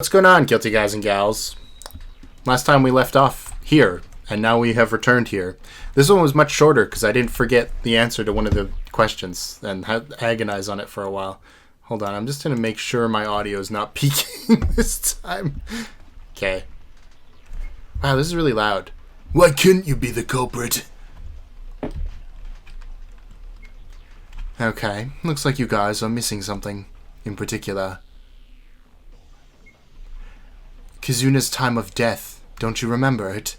What's going on, guilty guys and gals? Last time we left off here, and now we have returned here. This one was much shorter because I didn't forget the answer to one of the questions and had agonize on it for a while. Hold on, I'm just going to make sure my audio is not peaking this time. Okay. Wow, this is really loud. Why couldn't you be the culprit? Okay, looks like you guys are missing something in particular. Kizuna's time of death. Don't you remember it?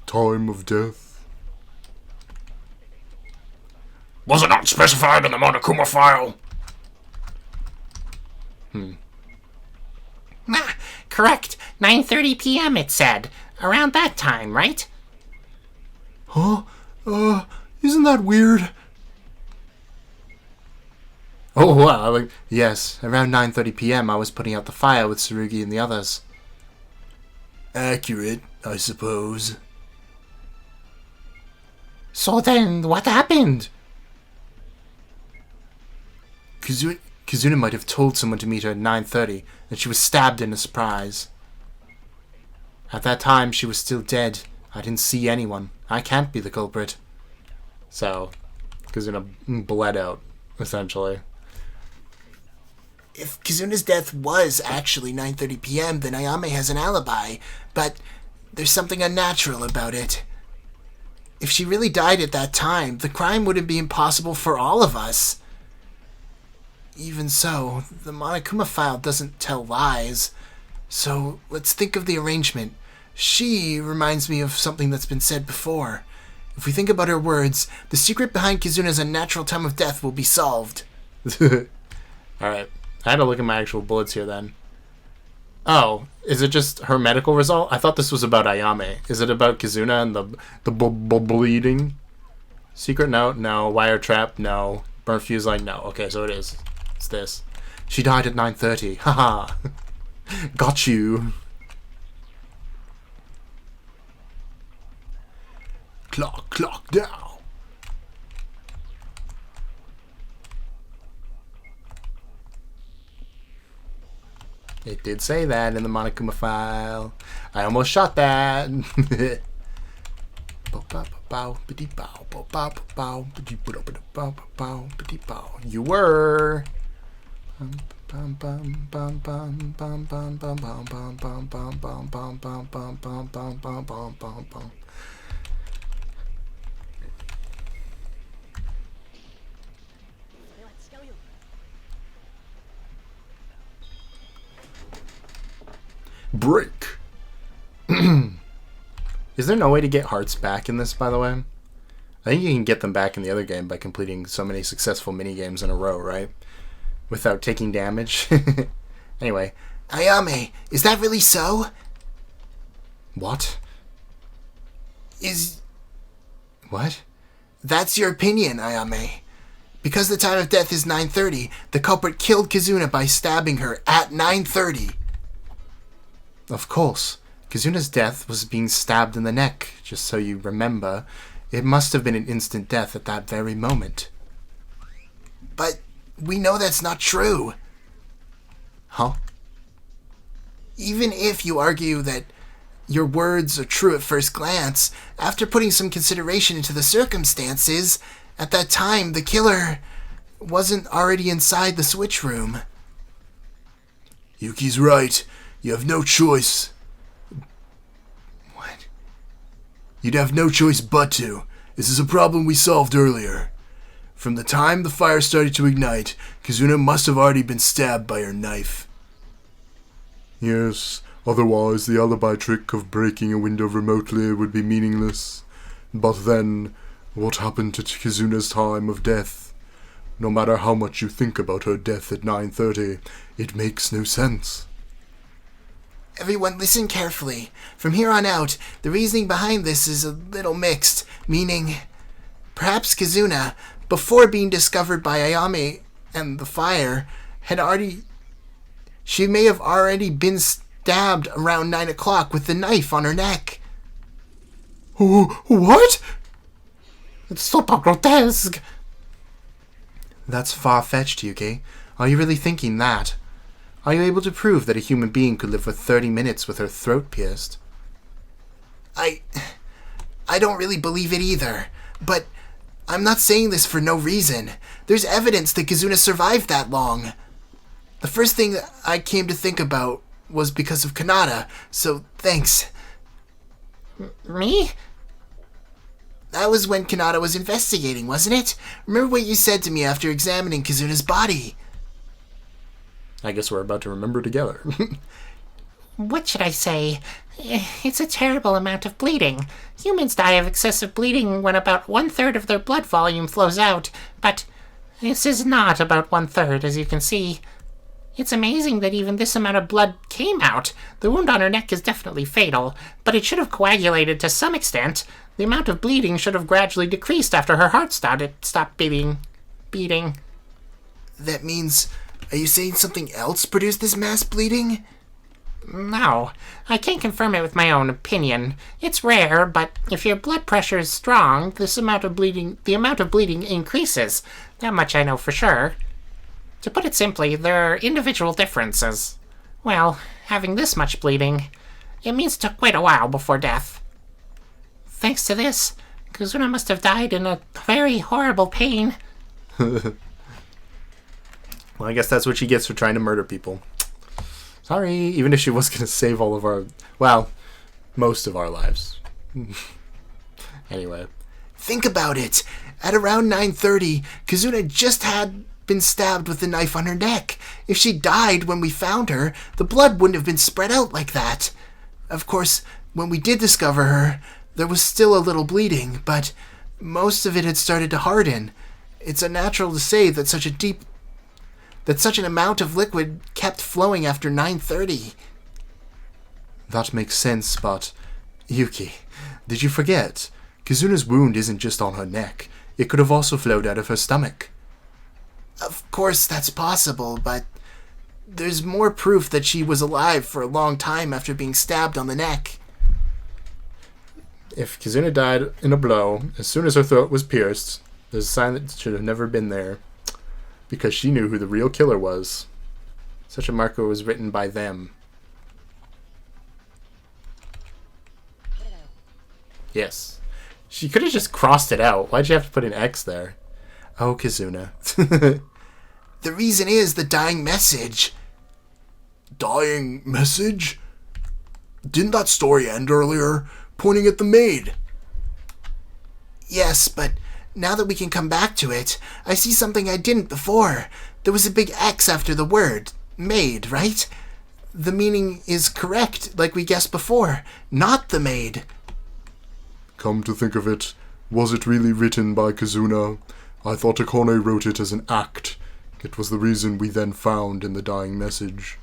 Time of death? Was it not specified in the Monokuma file? Correct. 9:30 p.m. it said. Around that time, right? Huh? Isn't that weird? Oh, wow. Yes, around 9:30 p.m. I was putting out the fire with Tsurugi and the others. Accurate, I suppose. So then, what happened? Kizuna might have told someone to meet her at 9:30, and she was stabbed in a surprise. At that time, she was still dead. I didn't see anyone. I can't be the culprit. So, Kizuna bled out, essentially. If Kizuna's death was actually 9:30 p.m., then Ayame has an alibi, but there's something unnatural about it. If she really died at that time, the crime wouldn't be impossible for all of us. Even so, the Monokuma file doesn't tell lies. So, let's think of the arrangement. She reminds me of something that's been said before. If we think about her words, the secret behind Kizuna's unnatural time of death will be solved. Alright. I had to look at my actual bullets here then. Oh, is it just her medical result? I thought this was about Ayame. Is it about Kizuna and the bleeding? Secret note? No. Wire trap? No. Burnt fuse line? No. Okay, so it is. It's this. She died at 9:30. Haha. Got you. Clock down. It did say that in the Monokuma file. I almost shot that. You were. Break. Is there no way to get hearts back in this, by the way? I think you can get them back in the other game by completing so many successful minigames in a row, right? Without taking damage. Anyway. Ayame, is that really so? What? What? That's your opinion, Ayame. Because the time of death is 9:30, the culprit killed Kizuna by stabbing her at 9:30. Of course. Kizuna's death was being stabbed in the neck, just so you remember. It must have been an instant death at that very moment. But we know that's not true. Huh? Even if you argue that your words are true at first glance, after putting some consideration into the circumstances, at that time the killer wasn't already inside the switch room. Yuki's right. You have no choice. What? You'd have no choice but to. This is a problem we solved earlier. From the time the fire started to ignite, Kizuna must have already been stabbed by her knife. Yes, otherwise the alibi trick of breaking a window remotely would be meaningless. But then, what happened to Kizuna's time of death? No matter how much you think about her death at 9:30, it makes no sense. Everyone listen carefully. From here on out, the reasoning behind this is a little mixed, meaning perhaps Kizuna, before being discovered by Ayame and the fire, she may have already been stabbed around 9 o'clock with the knife on her neck. What? It's super grotesque. That's far-fetched, Yuki. Are you really thinking that? Are you able to prove that a human being could live for 30 minutes with her throat pierced? I don't really believe it either, but I'm not saying this for no reason. There's evidence that Kizuna survived that long. The first thing I came to think about was because of Kanata, so thanks. Me? That was when Kanata was investigating, wasn't it? Remember what you said to me after examining Kizuna's body? I guess we're about to remember together. What should I say? It's a terrible amount of bleeding. Humans die of excessive bleeding when about 1/3 of their blood volume flows out, but this is not about 1/3, as you can see. It's amazing that even this amount of blood came out. The wound on her neck is definitely fatal, but it should have coagulated to some extent. The amount of bleeding should have gradually decreased after her heart stopped beating. That means, are you saying something else produced this mass bleeding? No, I can't confirm it with my own opinion. It's rare, but if your blood pressure is strong, the amount of bleeding increases. That much I know for sure. To put it simply, there are individual differences. Well, having this much bleeding, it means it took quite a while before death. Thanks to this, Kizuna must have died in a very horrible pain. Well, I guess that's what she gets for trying to murder people. Sorry, even if she was going to save all of our... Well, most of our lives. Anyway. Think about it. At around 9:30, Kizuna just had been stabbed with a knife on her neck. If she died when we found her, the blood wouldn't have been spread out like that. Of course, when we did discover her, there was still a little bleeding, but most of it had started to harden. It's unnatural to say that such an amount of liquid kept flowing after 9:30. That makes sense, but... Yuki, did you forget? Kizuna's wound isn't just on her neck. It could have also flowed out of her stomach. Of course that's possible, but there's more proof that she was alive for a long time after being stabbed on the neck. If Kizuna died in a blow, as soon as her throat was pierced, there's a sign that should have never been there. Because she knew who the real killer was. Such a marker was written by them. Yes. She could have just crossed it out. Why'd you have to put an X there? Oh, Kizuna. The reason is the dying message. Dying message? Didn't that story end earlier? Pointing at the maid. Yes, but now that we can come back to it, I see something I didn't before. There was a big X after the word, maid, right? The meaning is correct, like we guessed before. Not the maid. Come to think of it, was it really written by Kizuna? I thought Akone wrote it as an act. It was the reason we then found in the dying message.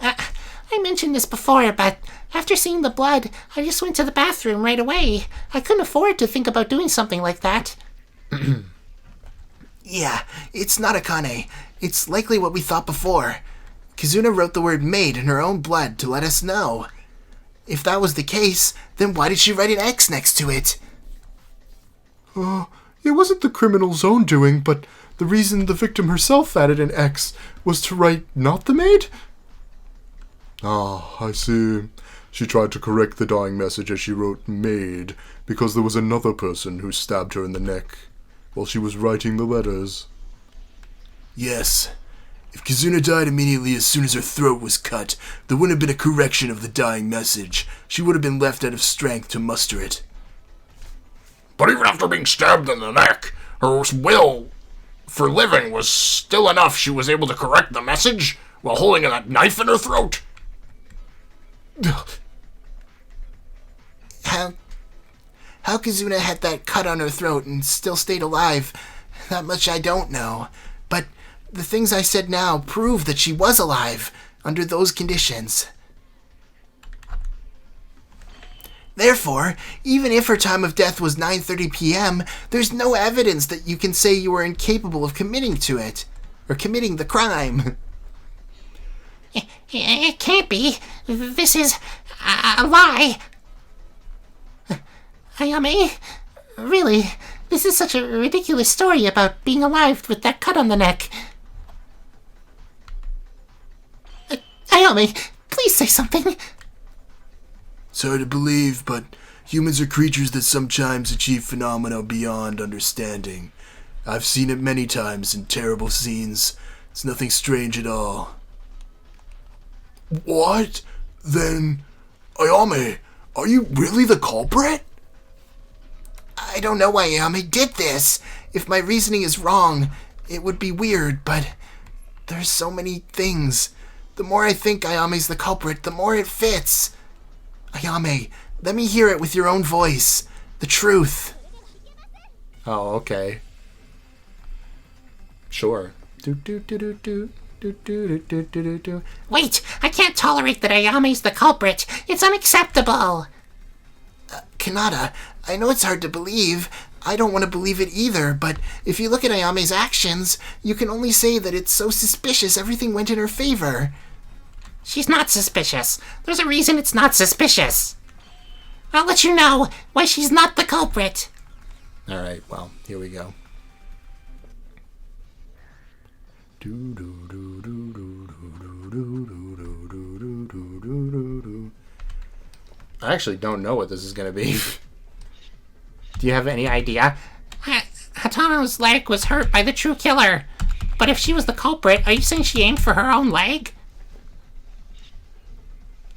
I mentioned this before, but after seeing the blood, I just went to the bathroom right away. I couldn't afford to think about doing something like that. Yeah, it's not Akane. It's likely what we thought before. Kizuna wrote the word maid in her own blood to let us know. If that was the case, then why did she write an X next to it? It wasn't the criminal's own doing, but the reason the victim herself added an X was to write not the maid? Ah, I see. She tried to correct the dying message as she wrote maid, because there was another person who stabbed her in the neck while she was writing the letters. Yes. If Kizuna died immediately as soon as her throat was cut, there wouldn't have been a correction of the dying message. She would have been left out of strength to muster it. But even after being stabbed in the neck, her will for living was still enough. She was able to correct the message while holding that knife in her throat. How Kizuna had that cut on her throat and still stayed alive, that much I don't know. But the things I said now prove that she was alive under those conditions. Therefore, even if her time of death was 9:30 p.m., there's no evidence that you can say you were incapable of committing to it, or committing the crime. It can't be. This is a lie. Ayame, really, this is such a ridiculous story about being alive with that cut on the neck. Ayame, please say something. It's hard to believe, but humans are creatures that sometimes achieve phenomena beyond understanding. I've seen it many times in terrible scenes. It's nothing strange at all. What? Then, Ayame, are you really the culprit? I don't know why Ayame did this. If my reasoning is wrong, it would be weird, but there's so many things. The more I think Ayame's the culprit, the more it fits. Ayame, let me hear it with your own voice. The truth. Oh, okay. Sure. Do do do do do do do do do do do. Wait, I can't tolerate that Ayame's the culprit. It's unacceptable. Kanata, I know it's hard to believe. I don't want to believe it either, but if you look at Ayame's actions, you can only say that it's so suspicious everything went in her favor. She's not suspicious. There's a reason it's not suspicious. I'll let you know why she's not the culprit. Alright, well, here we go. I actually don't know what this is going to be. Do you have any idea? Hatano's leg was hurt by the true killer. But if she was the culprit, are you saying she aimed for her own leg?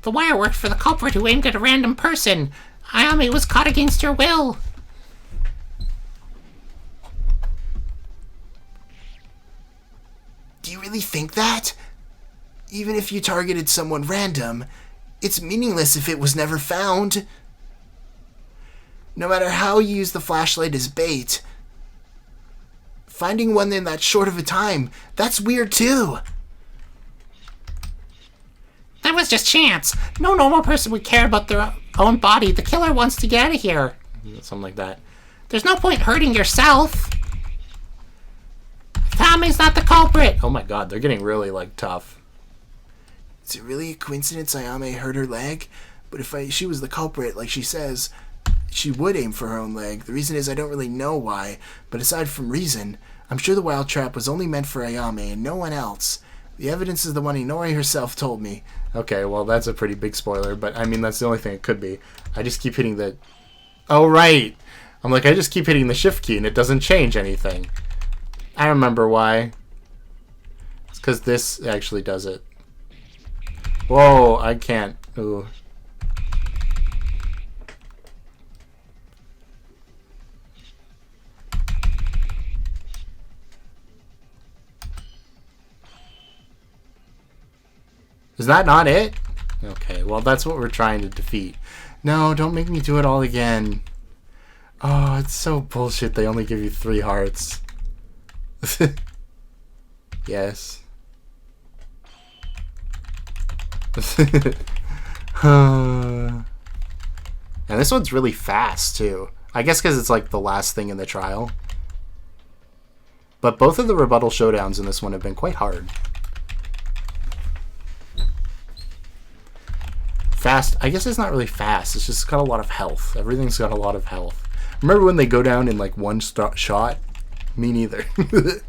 The wire worked for the culprit who aimed at a random person. Ayame was caught against her will. Do you really think that? Even if you targeted someone random, it's meaningless if it was never found. No matter how you use the flashlight as bait, finding one in that short of a time, that's weird too. That was just chance. No normal person would care about their own body. The killer wants to get out of here. Something like that. There's no point hurting yourself. Tommy's not the culprit. Oh my god, they're getting really, like, tough. Is it really a coincidence Ayame hurt her leg? But if she was the culprit, like she says, she would aim for her own leg. The reason is I don't really know why, but aside from reason, I'm sure the wild trap was only meant for Ayame and no one else. The evidence is the one Inori herself told me. Okay, well, that's a pretty big spoiler, but I mean, that's the only thing it could be. I just keep hitting the... Oh, right! I'm like, I just keep hitting the shift key and it doesn't change anything. I remember why. It's because this actually does it. Whoa, I can't. Ooh. Is that not it? Okay, well, that's what we're trying to defeat. No, don't make me do it all again. Oh, it's so bullshit. They only give you 3 hearts. Yes. And this one's really fast, too. I guess because it's like the last thing in the trial. But both of the rebuttal showdowns in this one have been quite hard. Fast, I guess it's not really fast. It's just got a lot of health. Everything's got a lot of health. Remember when they go down in like one shot? Me neither. I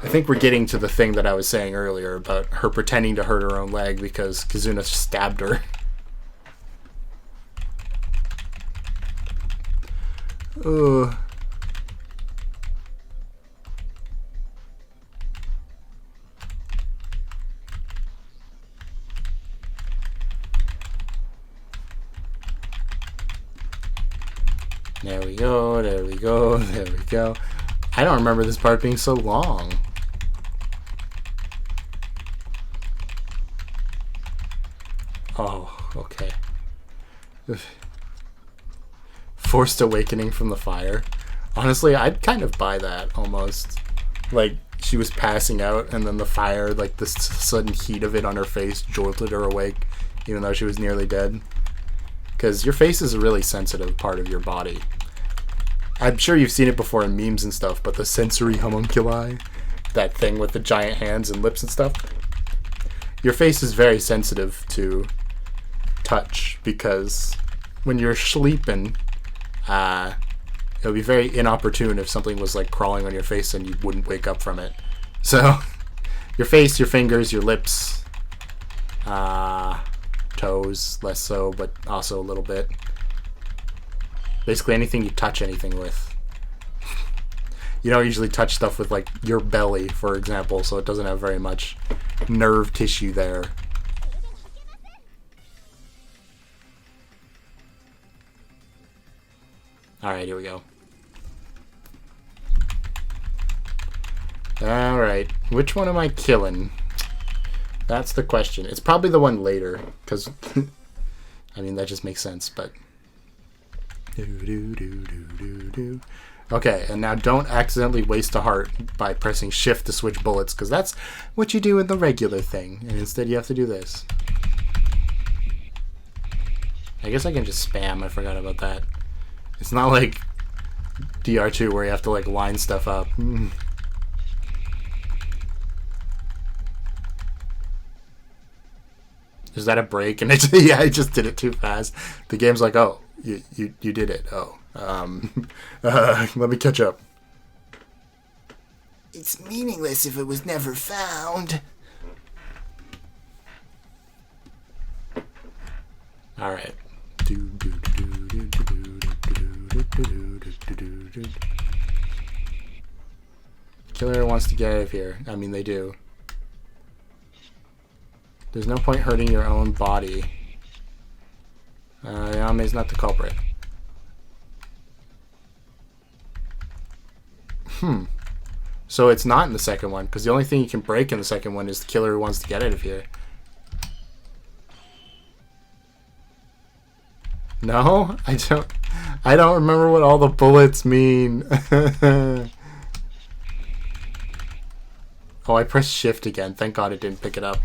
think we're getting to the thing that I was saying earlier about her pretending to hurt her own leg because Kizuna stabbed her. Ugh. There we go, there we go, there we go. I don't remember this part being so long. Oh, okay. Forced awakening from the fire. Honestly, I'd kind of buy that, almost. Like, she was passing out, and then the fire, like, the sudden heat of it on her face jolted her awake, even though she was nearly dead. Because your face is a really sensitive part of your body. I'm sure you've seen it before in memes and stuff, but the sensory homunculi, that thing with the giant hands and lips and stuff, your face is very sensitive to touch, because when you're sleeping, it would be very inopportune if something was like crawling on your face and you wouldn't wake up from it. So your face, your fingers, your lips, toes, less so, but also a little bit. Basically anything you touch anything with. You don't usually touch stuff with like your belly, for example, so it doesn't have very much nerve tissue there. Alright, here we go. Alright, which one am I killing? That's the question. It's probably the one later, because, I mean, that just makes sense, but... Okay, and now don't accidentally waste a heart by pressing shift to switch bullets, because that's what you do in the regular thing, and instead you have to do this. I guess I can just spam, I forgot about that. It's not like DR2 where you have to like line stuff up. Is that a break? And it's, yeah, I just did it too fast. The game's like, oh, you did it. Oh, let me catch up. It's meaningless if it was never found. All right. Killer wants to get out of here. I mean, they do. There's no point hurting your own body. Yame's not the culprit. So it's not in the second one, because the only thing you can break in the second one is the killer who wants to get out of here. No? I don't remember what all the bullets mean. Oh, I pressed shift again. Thank God it didn't pick it up.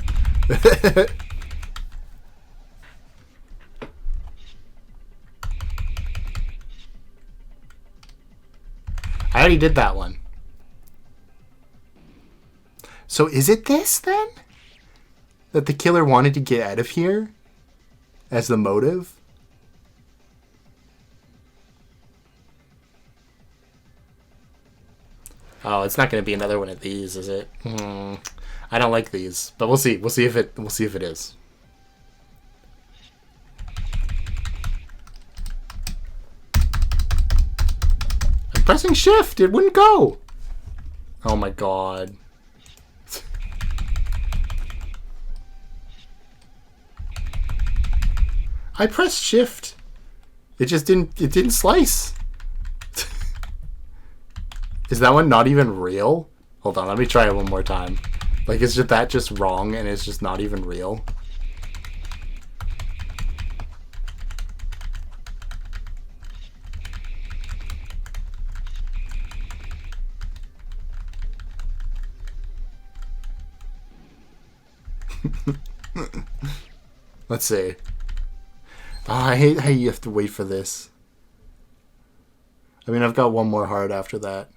I already did that one. So is it this then? That the killer wanted to get out of here? As the motive? Oh, it's not going to be another one of these, is it? I don't like these, but we'll see. We'll see if it is. I'm pressing shift. It wouldn't go. Oh my god. I pressed shift. It just didn't slice. Is that one not even real? Hold on, let me try it one more time. Like, is that just wrong and it's just not even real? Let's see. Oh, I hate how you have to wait for this. I mean, I've got one more heart after that.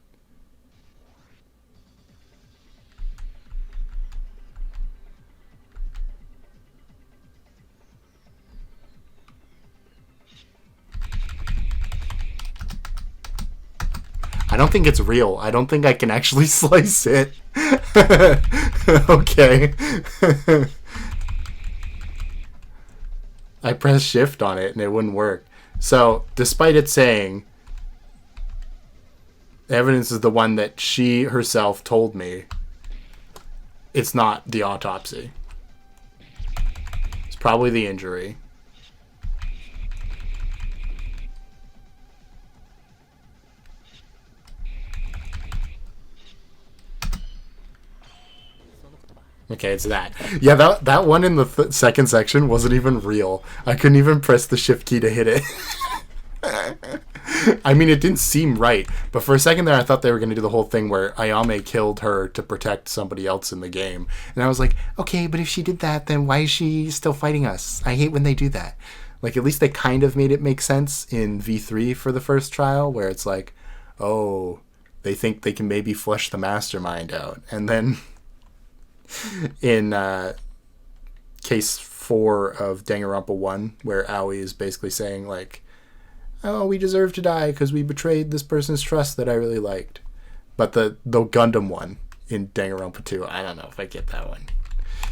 I don't think it's real. I don't think I can actually slice it. Okay. I pressed shift on it and it wouldn't work. So, despite it saying evidence is the one that she herself told me, it's not the autopsy. It's probably the injury. Okay, it's that. Yeah, that one in the second section wasn't even real. I couldn't even press the shift key to hit it. I mean, it didn't seem right. But for a second there, I thought they were going to do the whole thing where Ayame killed her to protect somebody else in the game. And I was like, okay, but if she did that, then why is she still fighting us? I hate when they do that. Like, at least they kind of made it make sense in V3 for the first trial, where it's like, oh, they think they can maybe flush the mastermind out. And then in case 4 of Danganronpa 1, where Aoi is basically saying, like, oh, we deserve to die because we betrayed this person's trust that I really liked. But the Gundam one in Danganronpa 2, I don't know if I get that one.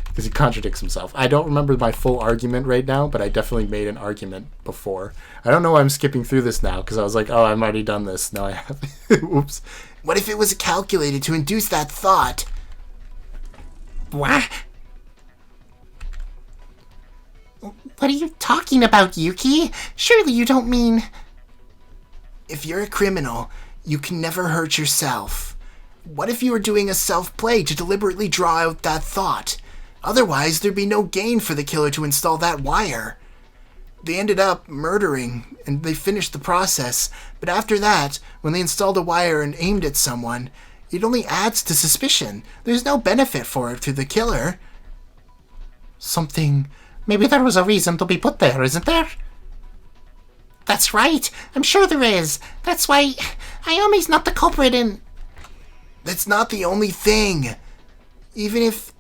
Because he contradicts himself. I don't remember my full argument right now, but I definitely made an argument before. I don't know why I'm skipping through this now, because I was like, oh, I've already done this. No, I haven't. Oops. What if it was calculated to induce that thought? What? What are you talking about, Yuki? Surely you don't mean... If you're a criminal, you can never hurt yourself. What if you were doing a self-play to deliberately draw out that thought? Otherwise, there'd be no gain for the killer to install that wire. They ended up murdering, and they finished the process, but after that, when they installed a wire and aimed at someone, it only adds to suspicion. There's no benefit for it to the killer. Something... Maybe there was a reason to be put there, isn't there? That's right. I'm sure there is. That's why Ayame's not the culprit in... That's not the only thing. Even if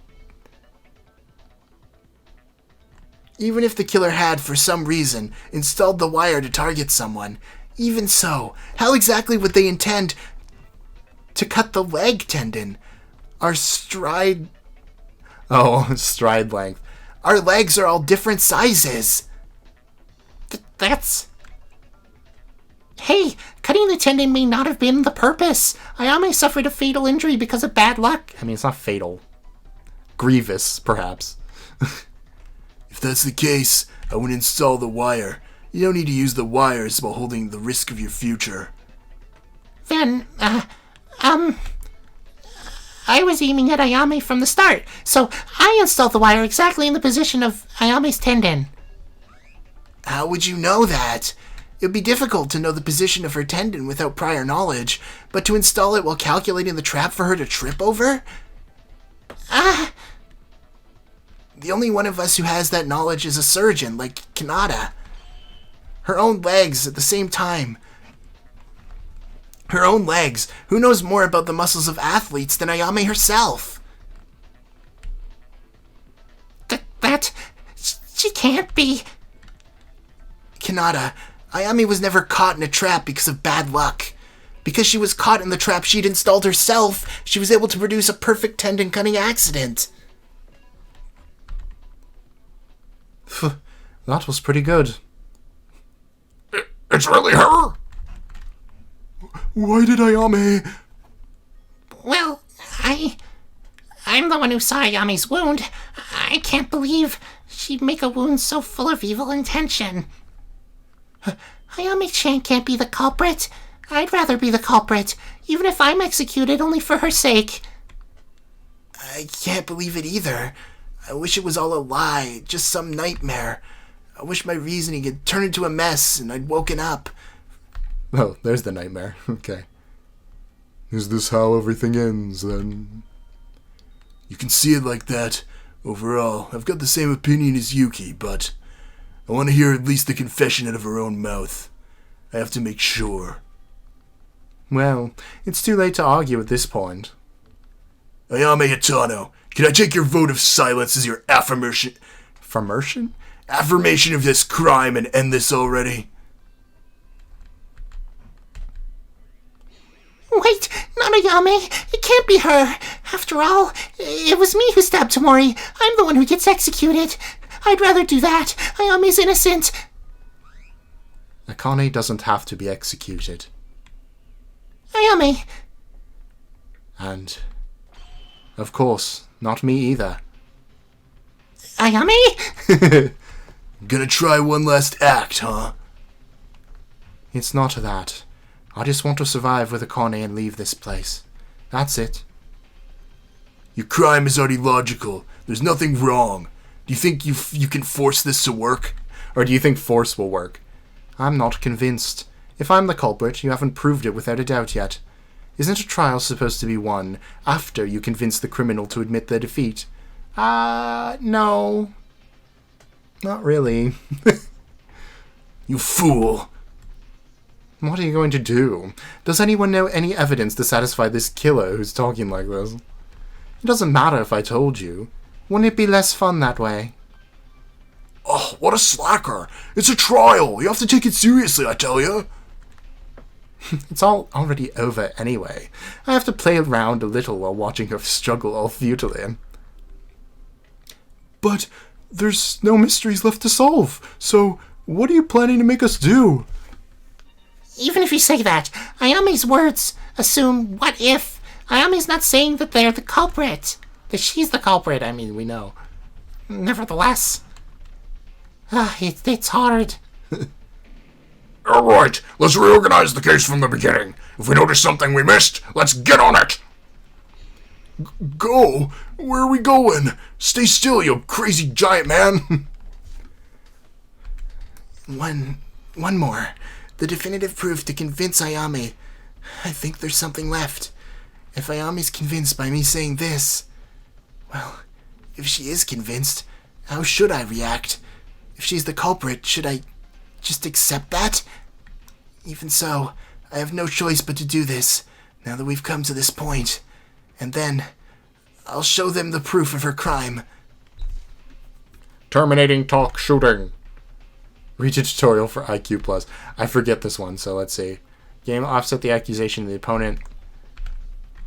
the killer had, for some reason, installed the wire to target someone, even so, how exactly would they intend to cut the leg tendon? Our stride Stride length. Our legs are all different sizes. That's... Hey, cutting the tendon may not have been the purpose. Ayame suffered a fatal injury because of bad luck. I mean, it's not fatal. Grievous, perhaps. If that's the case, I would install the wire. You don't need to use the wires while holding the risk of your future. Then, I was aiming at Ayame from the start, so I installed the wire exactly in the position of Ayame's tendon. How would you know that? It would be difficult to know the position of her tendon without prior knowledge, but to install it while calculating the trap for her to trip over? The only one of us who has that knowledge is a surgeon, like Kanata. Her own legs at the same time. Her own legs. Who knows more about the muscles of athletes than Ayame herself? She can't be... Kanata, Ayame was never caught in a trap because of bad luck. Because she was caught in the trap she'd installed herself, she was able to produce a perfect tendon-cutting accident. That was pretty good. It's really her? Why did Ayame... Well, I'm the one who saw Ayame's wound. I can't believe she'd make a wound so full of evil intention. Ayame-chan can't be the culprit. I'd rather be the culprit, even if I'm executed only for her sake. I can't believe it either. I wish it was all a lie, just some nightmare. I wish my reasoning had turned into a mess and I'd woken up. Oh, there's the nightmare. Okay. Is this how everything ends, then? You can see it like that. Overall, I've got the same opinion as Yuki, but I want to hear at least the confession out of her own mouth. I have to make sure. Well, it's too late to argue at this point. Ayame Hitano, can I take your vote of silence as your affirmation of this crime and end this already? Wait, not Ayame. It can't be her. After all, it was me who stabbed Tamori. I'm the one who gets executed. I'd rather do that. Ayame's innocent. Akane doesn't have to be executed. Ayame. And, of course, not me either. Ayame? Gonna try one last act, huh? It's not that. I just want to survive with Akane and leave this place. That's it. Your crime is already logical. There's nothing wrong. Do you think you can force this to work? Or do you think force will work? I'm not convinced. If I'm the culprit, you haven't proved it without a doubt yet. Isn't a trial supposed to be won after you convince the criminal to admit their defeat? No. Not really. You fool. What are you going to do? Does anyone know any evidence to satisfy this killer who's talking like this? It doesn't matter if I told you. Wouldn't it be less fun that way? Oh, what a slacker. It's a trial. You have to take it seriously, I tell you. It's all already over anyway. I have to play around a little while watching her struggle all futilely. But there's no mysteries left to solve, so what are you planning to make us do? Even if you say that, Ayame's words assume what if. Ayame's not saying that they're the culprit. That she's the culprit, I mean, we know. Nevertheless, it's hard. Alright, let's reorganize the case from the beginning. If we notice something we missed, let's get on it. Go? Where are we going? Stay still, you crazy giant man. One more. The definitive proof to convince Ayame. I think there's something left. If Ayame's convinced by me saying this, well, if she is convinced, how should I react? If she's the culprit, should I just accept that? Even so, I have no choice but to do this, now that we've come to this point. And then, I'll show them the proof of her crime. Terminating talk shooting. Read a tutorial for IQ+. I forget this one, so let's see. Game offset the accusation of the opponent.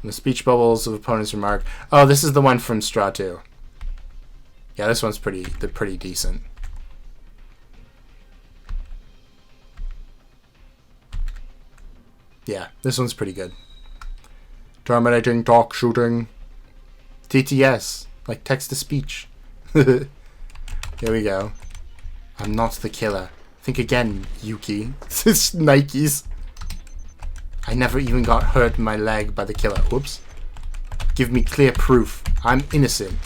The speech bubbles of opponent's remark. Oh, this is the one from Straw 2. Yeah, this one's pretty decent. Yeah, this one's pretty good. Terminating talk shooting. TTS, like text to speech. Here we go. I'm not the killer. Think again, Yuki. This Nikes. I never even got hurt in my leg by the killer. Whoops. Give me clear proof. I'm innocent.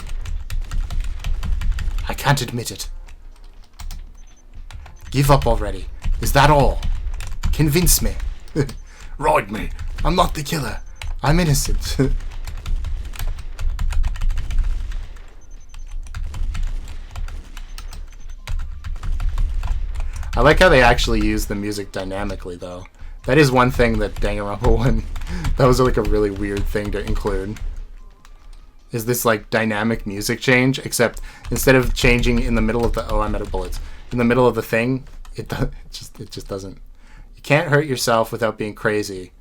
I can't admit it. Give up already. Is that all? Convince me. Ride me. I'm not the killer. I'm innocent. I like how they actually use the music dynamically, though. That is one thing that Danganronpa 1, that was like a really weird thing to include. Is this like dynamic music change, except instead of changing in the middle of the, oh, I'm out of bullets. In the middle of the thing, it just doesn't. You can't hurt yourself without being crazy.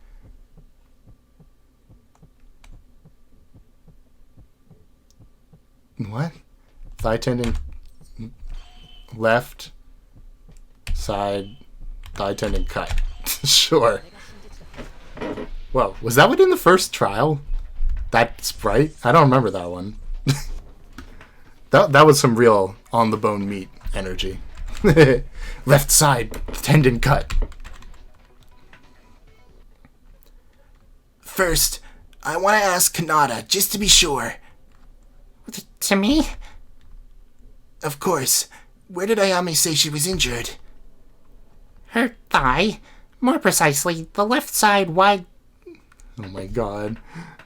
What? Thigh tendon left side thigh tendon cut. Sure. Whoa, was that what in the first trial? That sprite? I don't remember that one. that was some real on the bone meat energy. Left side tendon cut. First, I want to ask Kanata, just to be sure. To me? Of course. Where did Ayame say she was injured? Her thigh. More precisely, the left side wide... Oh my god.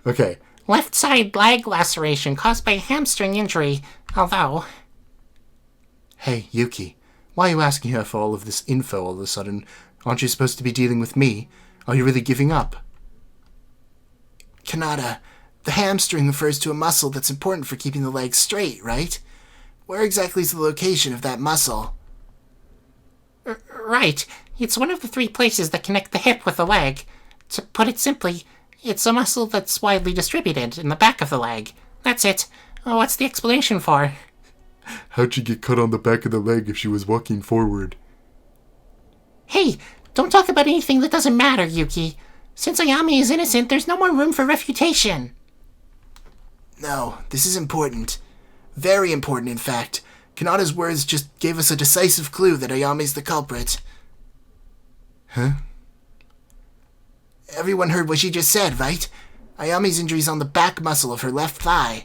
Okay. Left side leg laceration caused by a hamstring injury, although... Hey, Yuki. Why are you asking her for all of this info all of a sudden? Aren't you supposed to be dealing with me? Are you really giving up? Kanata, the hamstring refers to a muscle that's important for keeping the leg straight, right? Where exactly is the location of that muscle? Right. It's one of the 3 places that connect the hip with the leg. To put it simply, it's a muscle that's widely distributed in the back of the leg. That's it. What's the explanation for? How'd she get cut on the back of the leg if she was walking forward? Hey, don't talk about anything that doesn't matter, Yuki. Since Ayame is innocent, there's no more room for refutation. No, this is important. Very important, in fact. Kanata's words just gave us a decisive clue that Ayame's the culprit. Huh? Everyone heard what she just said, right? Ayame's injury's on the back muscle of her left thigh.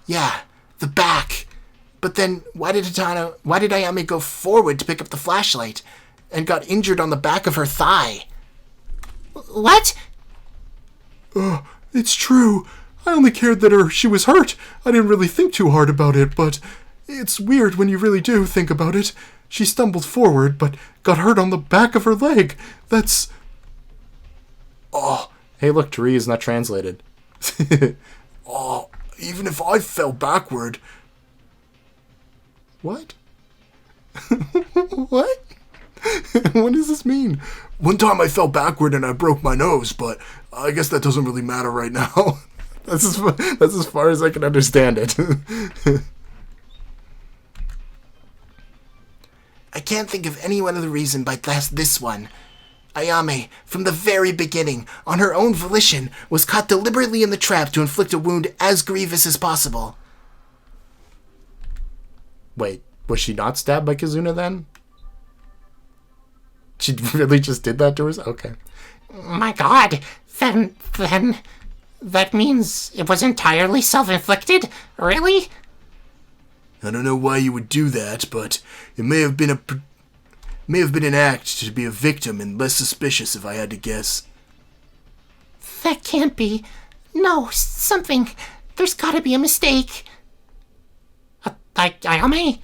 Yeah, the back. But then, why did Ayame go forward to pick up the flashlight and got injured on the back of her thigh? What? It's true. I only cared that she was hurt. I didn't really think too hard about it, but it's weird when you really do think about it. She stumbled forward, but got hurt on the back of her leg. That's... Oh, hey look, Tsurugi is not translated. Oh, even if I fell backward... What? What? What does this mean? One time I fell backward and I broke my nose, but I guess that doesn't really matter right now. That's as far as I can understand it. I can't think of any other reason but this one. Ayame, from the very beginning, on her own volition, was caught deliberately in the trap to inflict a wound as grievous as possible. Wait, was she not stabbed by Kizuna then? She really just did that to herself? Okay. My god, then, that means it was entirely self-inflicted? Really? I don't know why you would do that, but it may have been an act to be a victim and less suspicious if I had to guess. That can't be. No, something. There's gotta be a mistake. Ayame?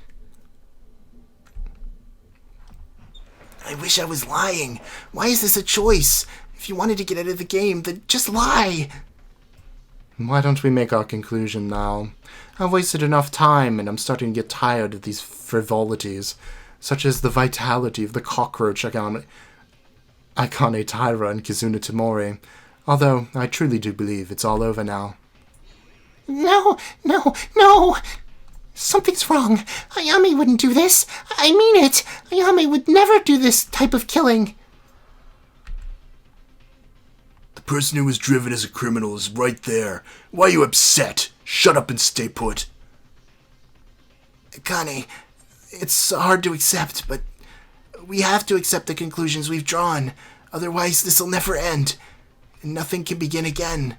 I wish I was lying. Why is this a choice? If you wanted to get out of the game, then just lie. Why don't we make our conclusion now? I've wasted enough time, and I'm starting to get tired of these frivolities, such as the vitality of the cockroach Akane Taira and Kizuna Tamori, although I truly do believe it's all over now. No! Something's wrong. Ayame wouldn't do this. I mean it. Ayame would never do this type of killing. The person who was driven as a criminal is right there. Why are you upset? Shut up and stay put. Akane, it's hard to accept, but we have to accept the conclusions we've drawn. Otherwise, this'll never end, and nothing can begin again.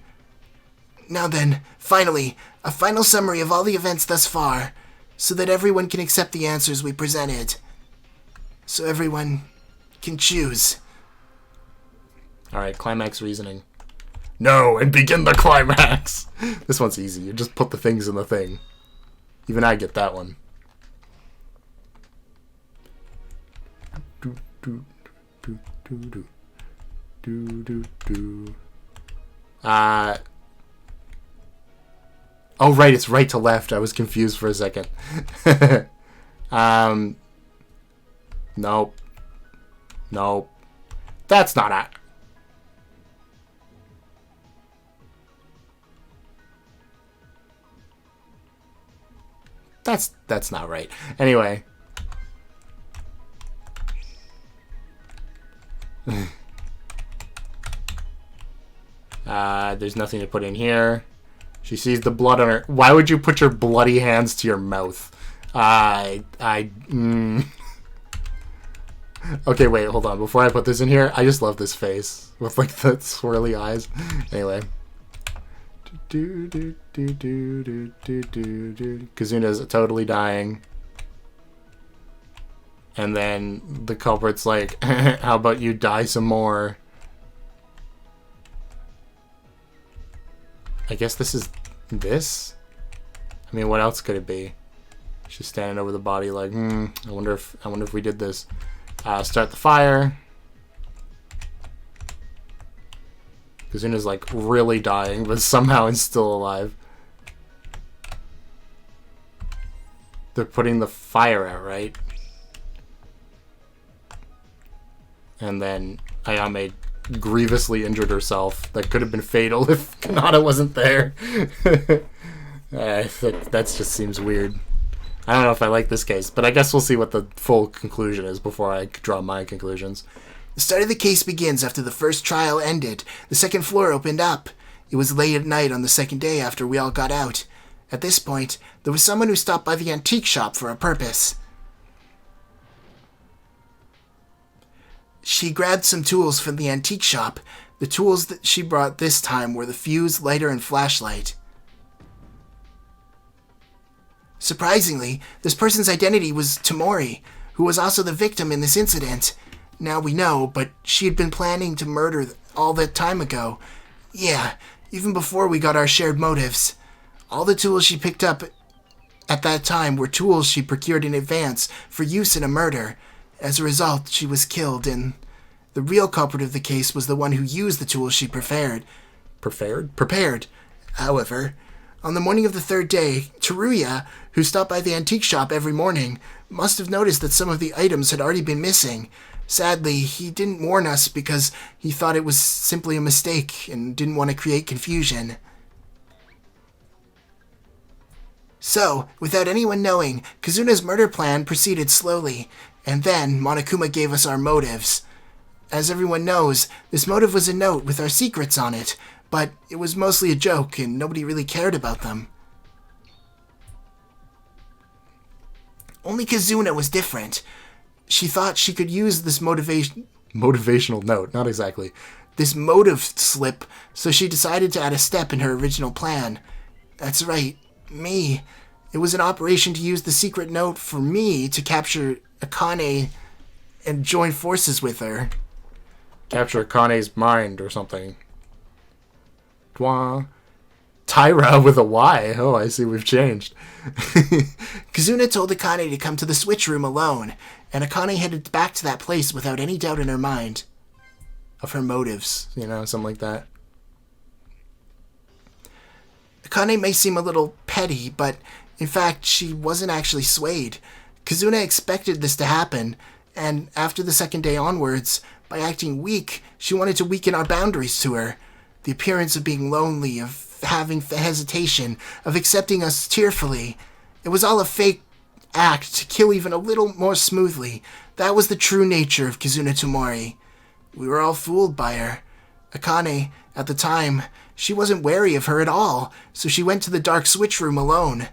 Now then, finally, a final summary of all the events thus far, so that everyone can accept the answers we presented. So everyone can choose. Alright, climax reasoning. No, and begin the climax. This one's easy. You just put the things in the thing. Even I get that one. Oh, right, it's right to left. I was confused for a second. Nope. That's not it. That's not right. Anyway. There's nothing to put in here. She sees the blood on her. Why would you put your bloody hands to your mouth? Okay, wait, hold on. Before I put this in here, I just love this face with like the swirly eyes. Anyway. Kazuna's totally dying. And then the culprit's like, how about you die some more? I guess this is this? I mean, what else could it be? She's standing over the body like, I wonder if we did this. Start the fire. Kazuna's like really dying, but somehow is still alive. They're putting the fire out, right? And then Ayame grievously injured herself. That could have been fatal if Kanata wasn't there. That just seems weird. I don't know if I like this case, but I guess we'll see what the full conclusion is before I draw my conclusions. The start of the case begins after the first trial ended. The second floor opened up. It was late at night on the second day after we all got out. At this point, there was someone who stopped by the antique shop for a purpose. She grabbed some tools from the antique shop. The tools that she brought this time were the fuse, lighter, and flashlight. Surprisingly, this person's identity was Tamori, who was also the victim in this incident. Now we know, but she had been planning to murder all that time ago. Yeah, even before we got our shared motives. All the tools she picked up at that time were tools she procured in advance for use in a murder. As a result, she was killed, and the real culprit of the case was the one who used the tools she prepared. Prepared? Prepared. However, On the morning of the third day, Teruya, who stopped by the antique shop every morning, must have noticed that some of the items had already been missing. Sadly, he didn't warn us because he thought it was simply a mistake and didn't want to create confusion. So, without anyone knowing, Kazuna's murder plan proceeded slowly, and then Monokuma gave us our motives. As everyone knows, this motive was a note with our secrets on it, but it was mostly a joke and nobody really cared about them. Only Kazuna was different. She thought she could use this Motivational note, not exactly. this motive slip, so she decided to add a step in her original plan. That's right, me. It was an operation to use the secret note for me to capture Akane and join forces with her. Capture Kane's mind or something. Dwa. Tyra with a Y. Oh, I see we've changed. Kazuna told Akane to come to the switch room alone, and Akane headed back to that place without any doubt in her mind of her motives. You know, something like that. Akane may seem a little petty, but in fact, she wasn't actually swayed. Kazuna expected this to happen, and after the second day onwards, by acting weak, she wanted to weaken our boundaries to her. The appearance of being lonely, of having hesitation, of accepting us tearfully. It was all a fake act to kill even a little more smoothly. That was the true nature of Kazuna Tomori. We were all fooled by her. Akane, at the time, she wasn't wary of her at all, so she went to the dark switch room alone.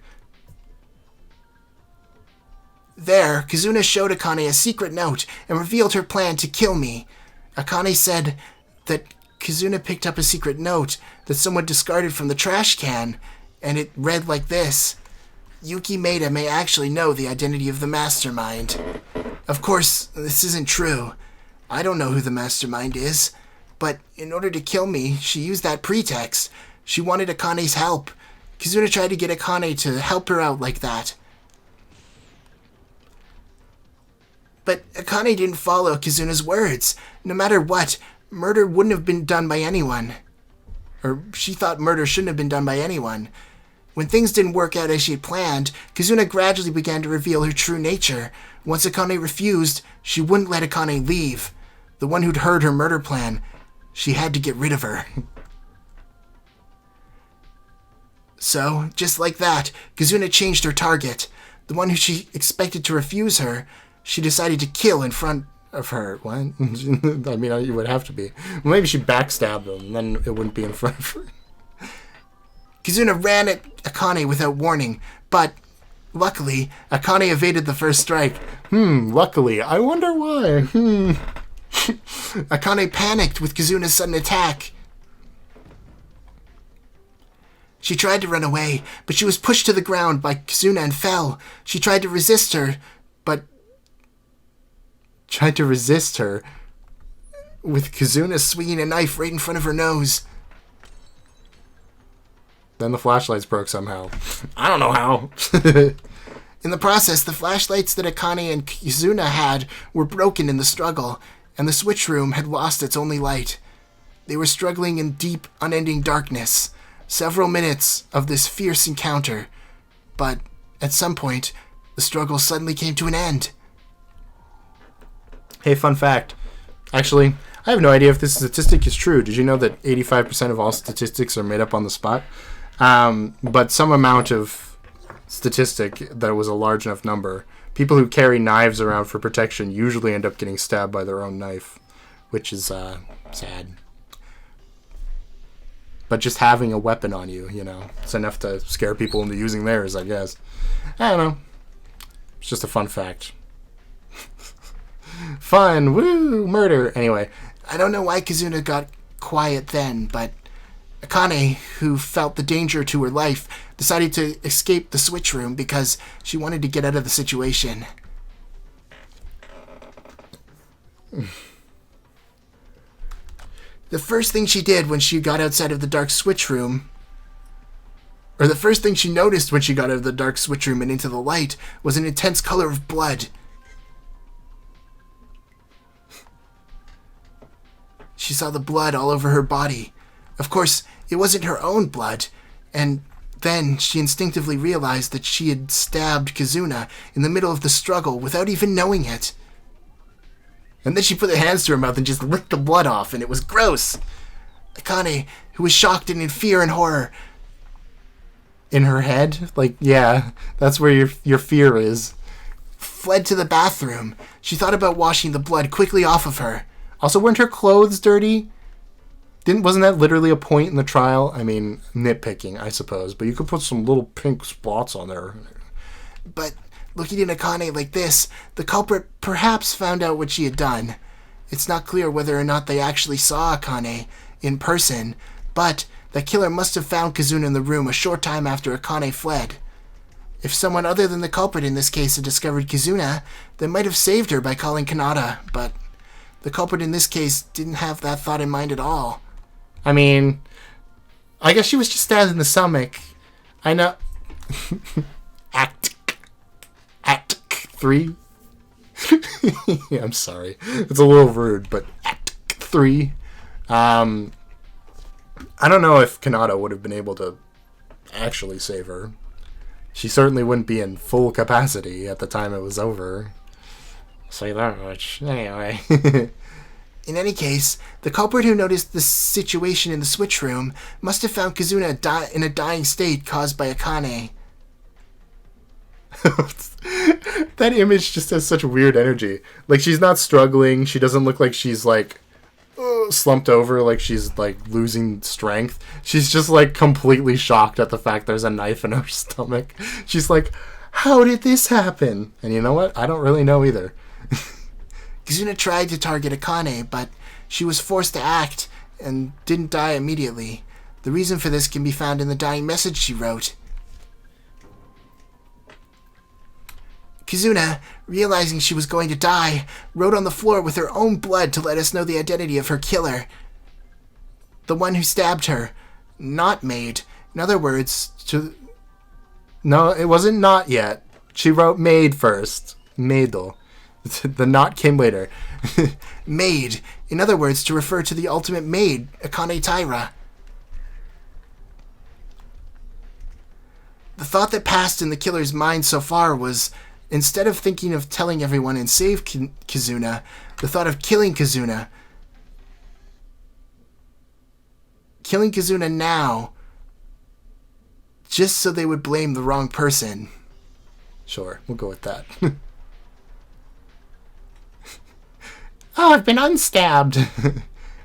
There, Kazuna showed Akane a secret note and revealed her plan to kill me. Akane said that Kazuna picked up a secret note that someone discarded from the trash can, and it read like this: Yuki Maeda may actually know the identity of the mastermind. Of course, this isn't true. I don't know who the mastermind is, but in order to kill me, she used that pretext. She wanted Akane's help. Kazuna tried to get Akane to help her out like that. But Akane didn't follow Kazuna's words. No matter what, murder wouldn't have been done by anyone. Or she thought murder shouldn't have been done by anyone. When things didn't work out as she had planned, Kazuna gradually began to reveal her true nature. Once Akane refused, she wouldn't let Akane leave. The one who'd heard her murder plan. She had to get rid of her. So, just like that, Kazuna changed her target. The one who she expected to refuse her, she decided to kill in front of her. What? I mean, it would have to be. Well, maybe she backstabbed him, and then it wouldn't be in front of her. Kazuna ran at Akane without warning, but luckily, Akane evaded the first strike. Luckily. I wonder why. Akane panicked with Kazuna's sudden attack. She tried to run away, but she was pushed to the ground by Kazuna and fell. She tried to resist her with Kazuna swinging a knife right in front of her nose. Then the flashlights broke somehow. I don't know how. In the process, the flashlights that Akane and Kazuna had were broken in the struggle, and the switch room had lost its only light. They were struggling in deep, unending darkness. Several minutes of this fierce encounter, but at some point, the struggle suddenly came to an end. Hey, fun fact. Actually, I have no idea if this statistic is true. Did you know that 85% of all statistics are made up on the spot? But some amount of statistic that was a large enough number. People who carry knives around for protection usually end up getting stabbed by their own knife, which is sad. But just having a weapon on you, it's enough to scare people into using theirs, I guess. I don't know. It's just a fun fact. Fun, woo, murder. Anyway, I don't know why Kazuna got quiet then, but Akane, who felt the danger to her life, decided to escape the switch room because she wanted to get out of the situation. The first thing she did when she got outside of the dark switch room, or the first thing she noticed when she got out of the dark switch room and into the light, was an intense color of blood. She saw the blood all over her body. Of course, it wasn't her own blood, and Then she instinctively realized that she had stabbed Kizuna in the middle of the struggle without even knowing it. And then she put her hands to her mouth and just licked the blood off, and it was gross. Akane, who was shocked and in fear and horror. In her head? Like, yeah, that's where your fear is. Fled to the bathroom. She thought about washing the blood quickly off of her. Also, weren't her clothes dirty? Wasn't that literally a point in the trial? I mean, nitpicking, I suppose, but you could put some little pink spots on there. But looking at Akane like this, the culprit perhaps found out what she had done. It's not clear whether or not they actually saw Akane in person, but the killer must have found Kizuna in the room a short time after Akane fled. If someone other than the culprit in this case had discovered Kizuna, they might have saved her by calling Kanata, but the culprit in this case didn't have that thought in mind at all. I mean, I guess she was just stabbed in the stomach. I know. Act 3. Yeah, I'm sorry. It's a little rude, but Act 3. I don't know if Kanata would have been able to actually save her. She certainly wouldn't be in full capacity at the time it was over. Say that much. Anyway. In any case, the culprit who noticed the situation in the switch room must have found Kizuna in a dying state caused by Akane. That image just has such weird energy. Like, she's not struggling. She doesn't look like she's, like, slumped over, like she's, like, losing strength. She's just, like, completely shocked at the fact there's a knife in her stomach. She's like, how did this happen? And you know what? I don't really know either. Kizuna tried to target Akane, but she was forced to act and didn't die immediately. The reason for this can be found in the dying message she wrote. Kizuna, realizing she was going to die, wrote on the floor with her own blood to let us know the identity of her killer. The one who stabbed her. Not Maid. In other words, No, it wasn't not yet. She wrote Maid first. Maidel. The not came later. Maid. In other words, to refer to the ultimate maid, Akane Taira. The thought that passed in the killer's mind so far was, instead of thinking of telling everyone and save Kizuna, the thought of killing Kizuna. Killing Kizuna now, just so they would blame the wrong person. Sure, we'll go with that. Oh, I've been unstabbed.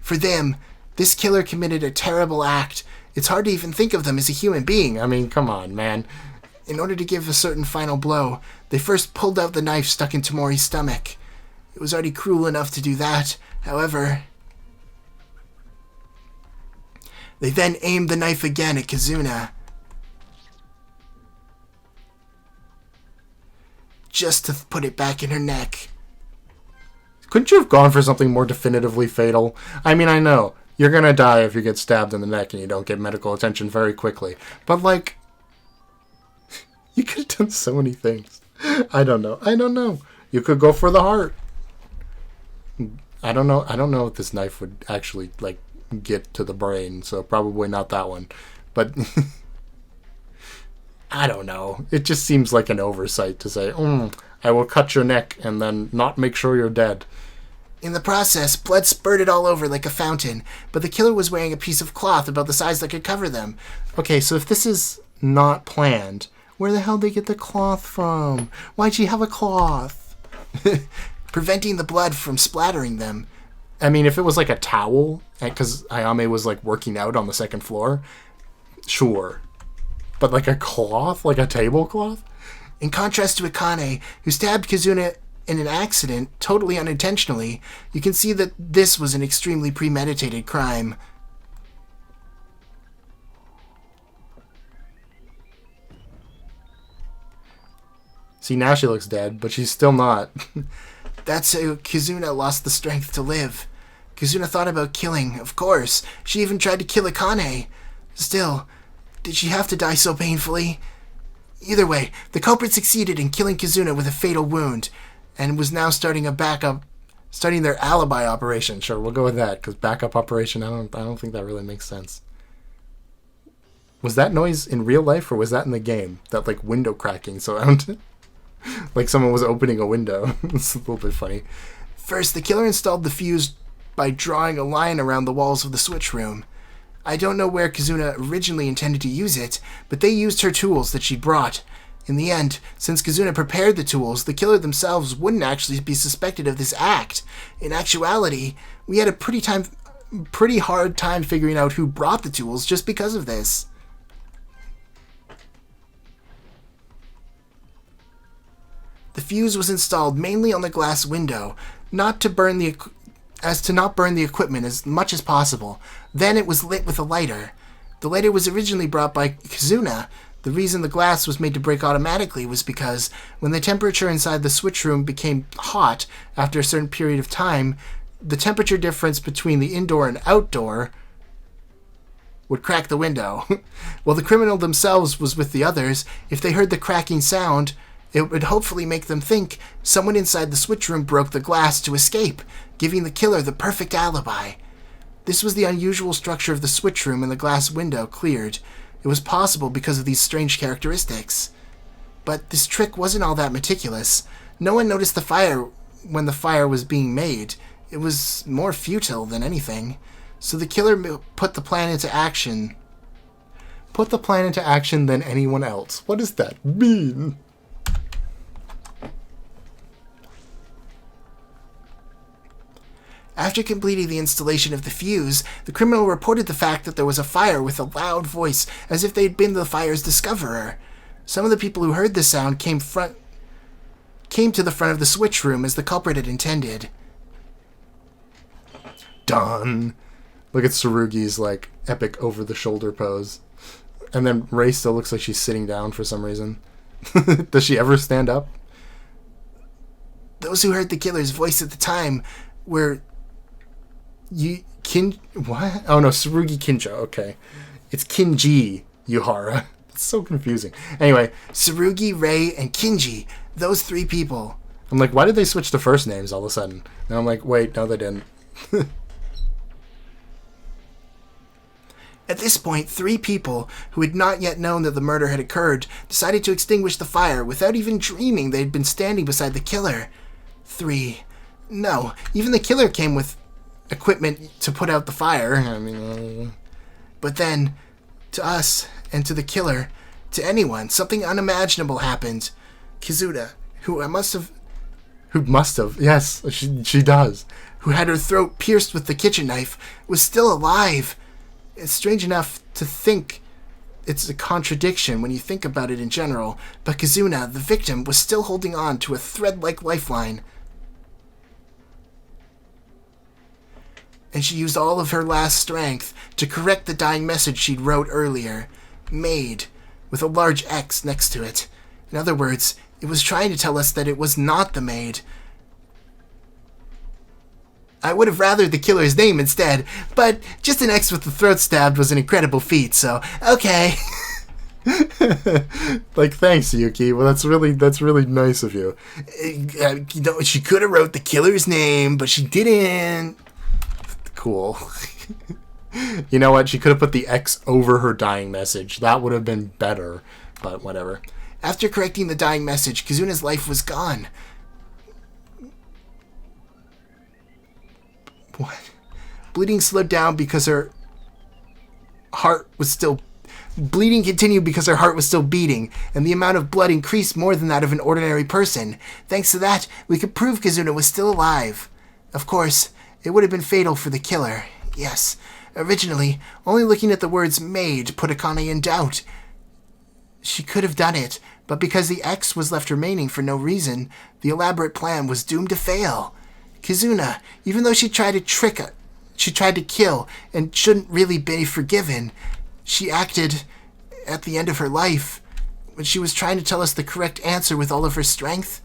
For them, this killer committed a terrible act. It's hard to even think of them as a human being. I mean, come on, man. In order to give a certain final blow, they first pulled out the knife stuck into Mori's stomach. It was already cruel enough to do that. However, they then aimed the knife again at Kizuna. Just to put it back in her neck. Couldn't you have gone for something more definitively fatal? I mean, I know, you're gonna die if you get stabbed in the neck and you don't get medical attention very quickly. But, like, you could have done so many things. I don't know. You could go for the heart. I don't know if this knife would actually, like, get to the brain, so probably not that one. But I don't know. It just seems like an oversight to say, I will cut your neck and then not make sure you're dead. In the process, blood spurted all over like a fountain, but the killer was wearing a piece of cloth about the size that could cover them. Okay, so if this is not planned, where the hell did they get the cloth from? Why'd she have a cloth? Preventing the blood from splattering them. I mean, if it was like a towel, because Ayame was like working out on the second floor, sure. But like a cloth? Like a tablecloth? In contrast to Akane, who stabbed Kizuna in an accident, totally unintentionally, you can see that this was an extremely premeditated crime. See, now she looks dead, but she's still not. That's how Kizuna lost the strength to live. Kizuna thought about killing, of course. She even tried to kill Akane. Still, did she have to die so painfully? Either way, the culprit succeeded in killing Kizuna with a fatal wound, and was now starting their alibi operation. Sure, we'll go with that, because backup operation, I don't think that really makes sense. Was that noise in real life, or was that in the game? That, like, window cracking sound? Like someone was opening a window. It's a little bit funny. First, the killer installed the fuse by drawing a line around the walls of the switch room. I don't know where Kizuna originally intended to use it, but they used her tools that she brought. In the end, since Kizuna prepared the tools, the killer themselves wouldn't actually be suspected of this act. In actuality, we had a pretty hard time figuring out who brought the tools just because of this. The fuse was installed mainly on the glass window, not to burn the equipment as much as possible. Then it was lit with a lighter. The lighter was originally brought by Kizuna. The reason the glass was made to break automatically was because when the temperature inside the switch room became hot after a certain period of time, the temperature difference between the indoor and outdoor would crack the window. While the criminal themselves was with the others, if they heard the cracking sound, it would hopefully make them think someone inside the switch room broke the glass to escape, giving the killer the perfect alibi. This was the unusual structure of the switch room, and the glass window cleared. It was possible because of these strange characteristics. But this trick wasn't all that meticulous. No one noticed the fire when the fire was being made. It was more futile than anything. So the killer put the plan into action. Put the plan into action than anyone else. What does that mean? After completing the installation of the fuse, the criminal reported the fact that there was a fire with a loud voice, as if they'd been the fire's discoverer. Some of the people who heard the sound came to the front of the switch room as the culprit had intended. Done. Look at Tsurugi's, like, epic over-the-shoulder pose. And then Rei still looks like she's sitting down for some reason. Does she ever stand up? Those who heard the killer's voice at the time were... What? Oh no, Tsurugi Kinjo, okay. It's Kinji Yuhara. It's so confusing. Anyway. Tsurugi, Rei, and Kinji. Those three people. I'm like, why did they switch the first names all of a sudden? And I'm like, wait, no they didn't. At this point, three people, who had not yet known that the murder had occurred, decided to extinguish the fire without even dreaming they'd been standing beside the killer. 3. No, even the killer came with equipment to put out the fire. I mean, But then, to us, and to the killer, to anyone, something unimaginable happened. Kizuna, who must have, yes, she does. Who had her throat pierced with the kitchen knife, was still alive. It's strange enough to think it's a contradiction when you think about it in general, but Kizuna, the victim, was still holding on to a thread-like lifeline. And she used all of her last strength to correct the dying message she'd wrote earlier. Made, with a large X next to it. In other words, it was trying to tell us that it was not the maid. I would have rathered the killer's name instead, but just an X with the throat stabbed was an incredible feat, so okay. Like, thanks, Yuki. Well, that's really nice of you. She could have wrote the killer's name, but she didn't. Cool. You know what? She could have put the X over her dying message. That would have been better, but whatever. After correcting the dying message, Kizuna's life was gone. What? Bleeding slowed down because her heart was still... Bleeding continued because her heart was still beating, and the amount of blood increased more than that of an ordinary person. Thanks to that, we could prove Kizuna was still alive. Of course, it would have been fatal for the killer. Yes. Originally, only looking at the words "maid" put Akane in doubt. She could have done it, but because the X was left remaining for no reason, the elaborate plan was doomed to fail. Kizuna, even though she tried to kill, and shouldn't really be forgiven, she acted at the end of her life when she was trying to tell us the correct answer with all of her strength.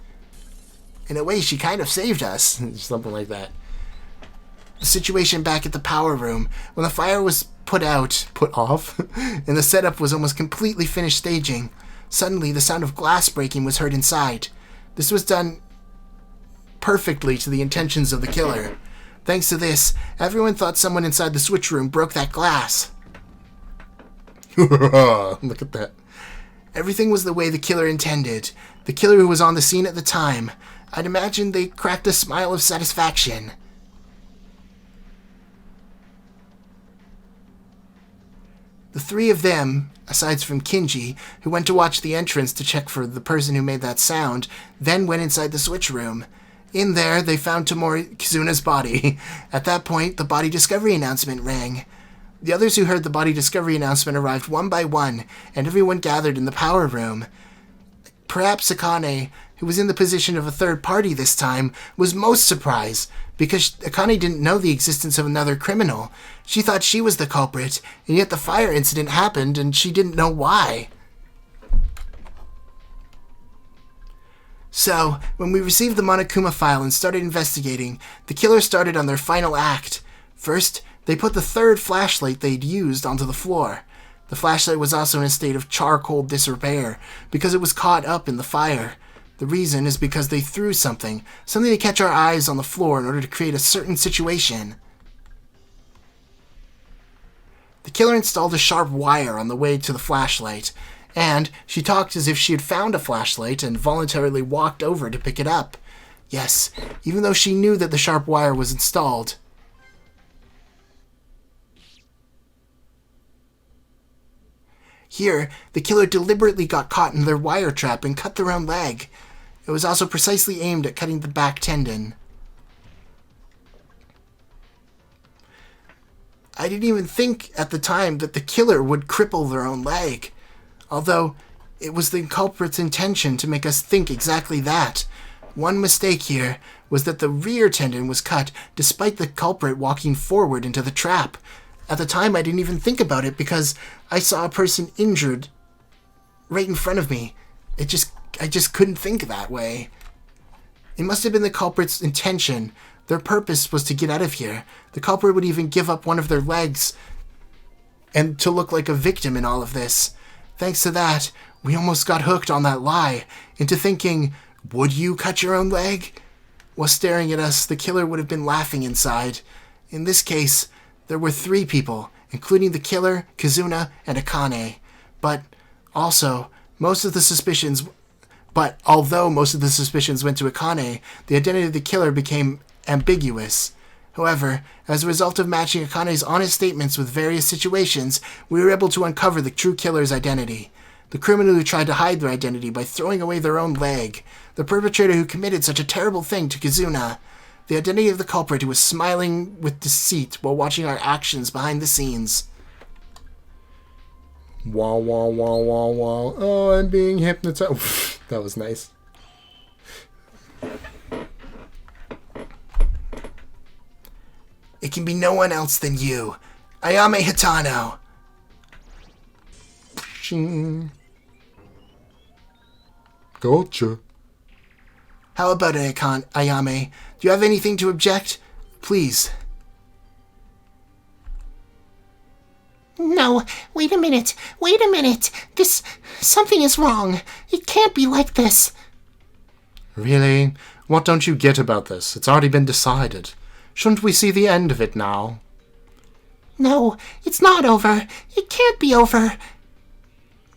In a way, she kind of saved us. Something like that. The situation back at the power room, when the fire was put off, and the setup was almost completely finished staging, suddenly the sound of glass breaking was heard inside. This was done perfectly to the intentions of the killer. Thanks to this, everyone thought someone inside the switch room broke that glass. Look at that. Everything was the way the killer intended. The killer who was on the scene at the time. I'd imagine they cracked a smile of satisfaction. The three of them, aside from Kinji, who went to watch the entrance to check for the person who made that sound, then went inside the switch room. In there, they found Tomori Kizuna's body. At that point, the body discovery announcement rang. The others who heard the body discovery announcement arrived one by one, and everyone gathered in the power room. Perhaps Akane, who was in the position of a third party this time, was most surprised, because Akane didn't know the existence of another criminal. She thought she was the culprit, and yet the fire incident happened, and she didn't know why. So, when we received the Monokuma file and started investigating, the killer started on their final act. First, they put the third flashlight they'd used onto the floor. The flashlight was also in a state of charcoal disrepair, because it was caught up in the fire. The reason is because they threw something to catch our eyes on the floor in order to create a certain situation. The killer installed a sharp wire on the way to the flashlight, and she talked as if she had found a flashlight and voluntarily walked over to pick it up. Yes, even though she knew that the sharp wire was installed. Here, the killer deliberately got caught in their wire trap and cut their own leg. It was also precisely aimed at cutting the back tendon. I didn't even think at the time that the killer would cripple their own leg, although it was the culprit's intention to make us think exactly that. One mistake here was that the rear tendon was cut despite the culprit walking forward into the trap. At the time, I didn't even think about it because I saw a person injured right in front of me. I just couldn't think that way. It must have been the culprit's intention. Their purpose was to get out of here. The culprit would even give up one of their legs and to look like a victim in all of this. Thanks to that, we almost got hooked on that lie into thinking, would you cut your own leg? While staring at us, the killer would have been laughing inside. In this case, there were three people, including the killer, Kizuna, and Akane. Although most of the suspicions went to Akane, the identity of the killer became ambiguous. However, as a result of matching Akane's honest statements with various situations, we were able to uncover the true killer's identity. The criminal who tried to hide their identity by throwing away their own leg. The perpetrator who committed such a terrible thing to Kizuna. The identity of the culprit who was smiling with deceit while watching our actions behind the scenes. Wah, wah, wah, wah, wah. Oh, I'm being hypnotized. That was nice. It can be no one else than you, Ayame Hitano. Shing. Gotcha. How about it, Ayame? Do you have anything to object? Please. No, wait a minute. Something is wrong. It can't be like this. Really? What don't you get about this? It's already been decided. Shouldn't we see the end of it now? No, it's not over. It can't be over.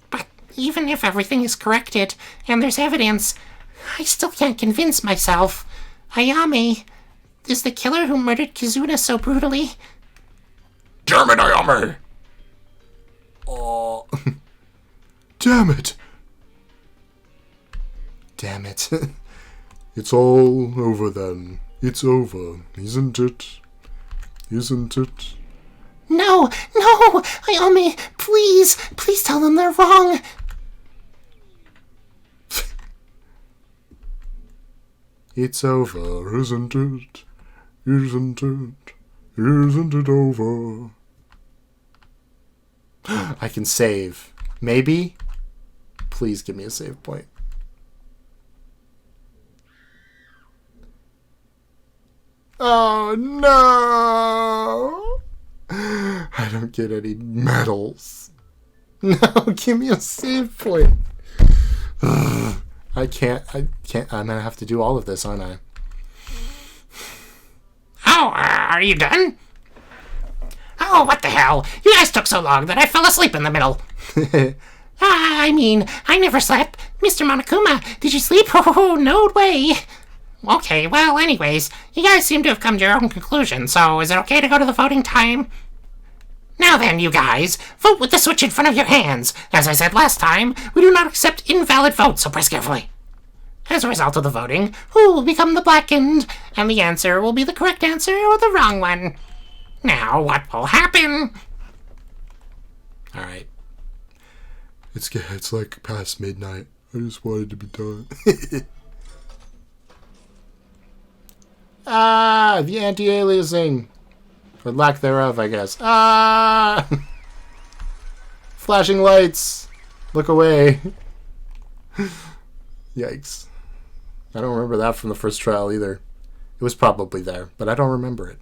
But even if everything is corrected and there's evidence, I still can't convince myself. Ayame, is the killer who murdered Kizuna so brutally? Damn it, Ayame! Oh. Damn it. Damn it. It's all over then. It's over, isn't it? Isn't it? No, Ayame, please tell them they're wrong. It's over, isn't it? Isn't it? Isn't it over? I can save. Maybe? Please give me a save point. Oh no! I don't get any medals. No, give me a save point. I can't. I'm gonna have to do all of this, aren't I? Oh, are you done? Oh, what the hell? You guys took so long that I fell asleep in the middle. I mean, I never slept. Mr. Monokuma, did you sleep? Oh, no way. Okay, well, anyways, you guys seem to have come to your own conclusion, so is it okay to go to the voting time? Now then, you guys, vote with the switch in front of your hands. As I said last time, we do not accept invalid votes, so press carefully. As a result of the voting, who will become the blackened? And the answer will be the correct answer or the wrong one. Now, what will happen? Alright. It's like past midnight. I just wanted to be done. The anti-aliasing. Or lack thereof, I guess. Flashing lights! Look away. Yikes. I don't remember that from the first trial either. It was probably there, but I don't remember it.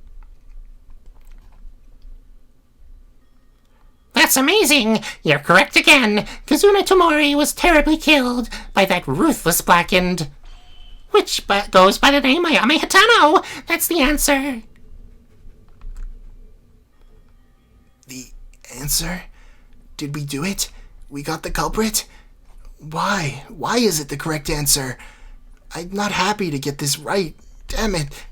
That's amazing! You're correct again. Kazuna Tomori was terribly killed by that ruthless blackened, which goes by the name Ayame Hitano. That's the answer. The answer? Did we do it? We got the culprit? Why? Why is it the correct answer? I'm not happy to get this right. Damn it.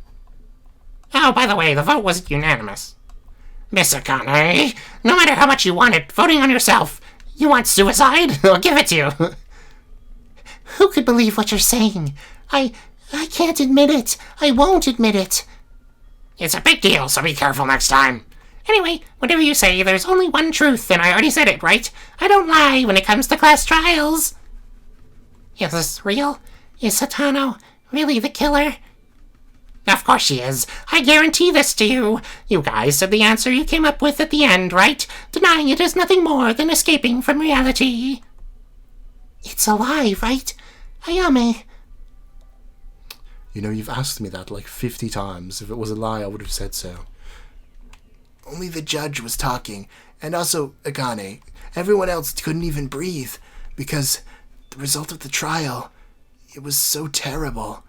Oh, by the way, the vote was unanimous. Miss Akane, no matter how much you want it, voting on yourself. You want suicide? I'll give it to you. Who could believe what you're saying? I can't admit it. I won't admit it. It's a big deal, so be careful next time. Anyway, whatever you say, there's only one truth, and I already said it, right? I don't lie when it comes to class trials. Is this real? Is Satano really the killer? Of course she is. I guarantee this to you. You guys said the answer you came up with at the end, right? Denying it is nothing more than escaping from reality. It's a lie, right? Ayame. You know, you've asked me that like 50 times. If it was a lie, I would have said so. Only the judge was talking, and also Akane. Everyone else couldn't even breathe, because the result of the trial, it was so terrible.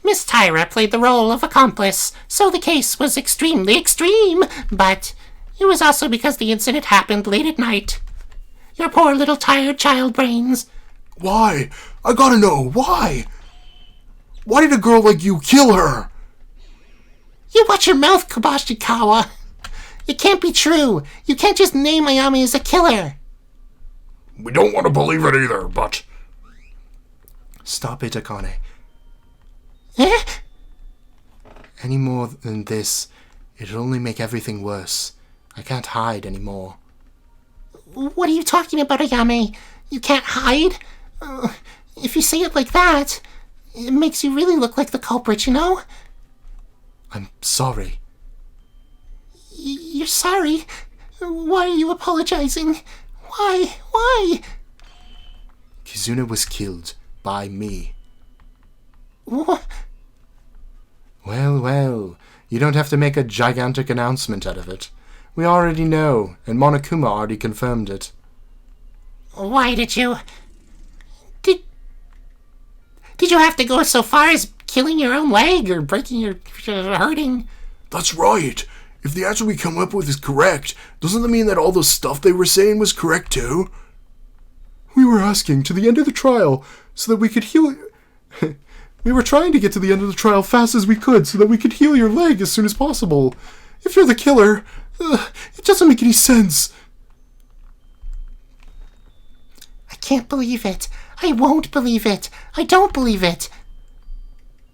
Miss Tyra played the role of accomplice, so the case was extremely extreme, but it was also because the incident happened late at night. Your poor little tired child brains. Why? I gotta know, why? Why did a girl like you kill her? You watch your mouth, Kobashi-kawa. It can't be true. You can't just name Ayame as a killer. We don't want to believe it either, but... Stop it, Akane. Eh? Any more than this, it'll only make everything worse. I can't hide anymore. What are you talking about, Ayame? You can't hide? If you say it like that, it makes you really look like the culprit, you know? I'm sorry. You're sorry? Why are you apologizing? Why? Why? Kizuna was killed by me. What? Well, you don't have to make a gigantic announcement out of it. We already know, and Monokuma already confirmed it. Why did you... Did you have to go so far as killing your own leg or breaking your... hurting? That's right. If the answer we come up with is correct, doesn't that mean that all the stuff they were saying was correct too? We were asking to the end of the trial so that we could heal... We were trying to get to the end of the trial fast as we could so that we could heal your leg as soon as possible. If you're the killer, it doesn't make any sense. I can't believe it. I won't believe it. I don't believe it.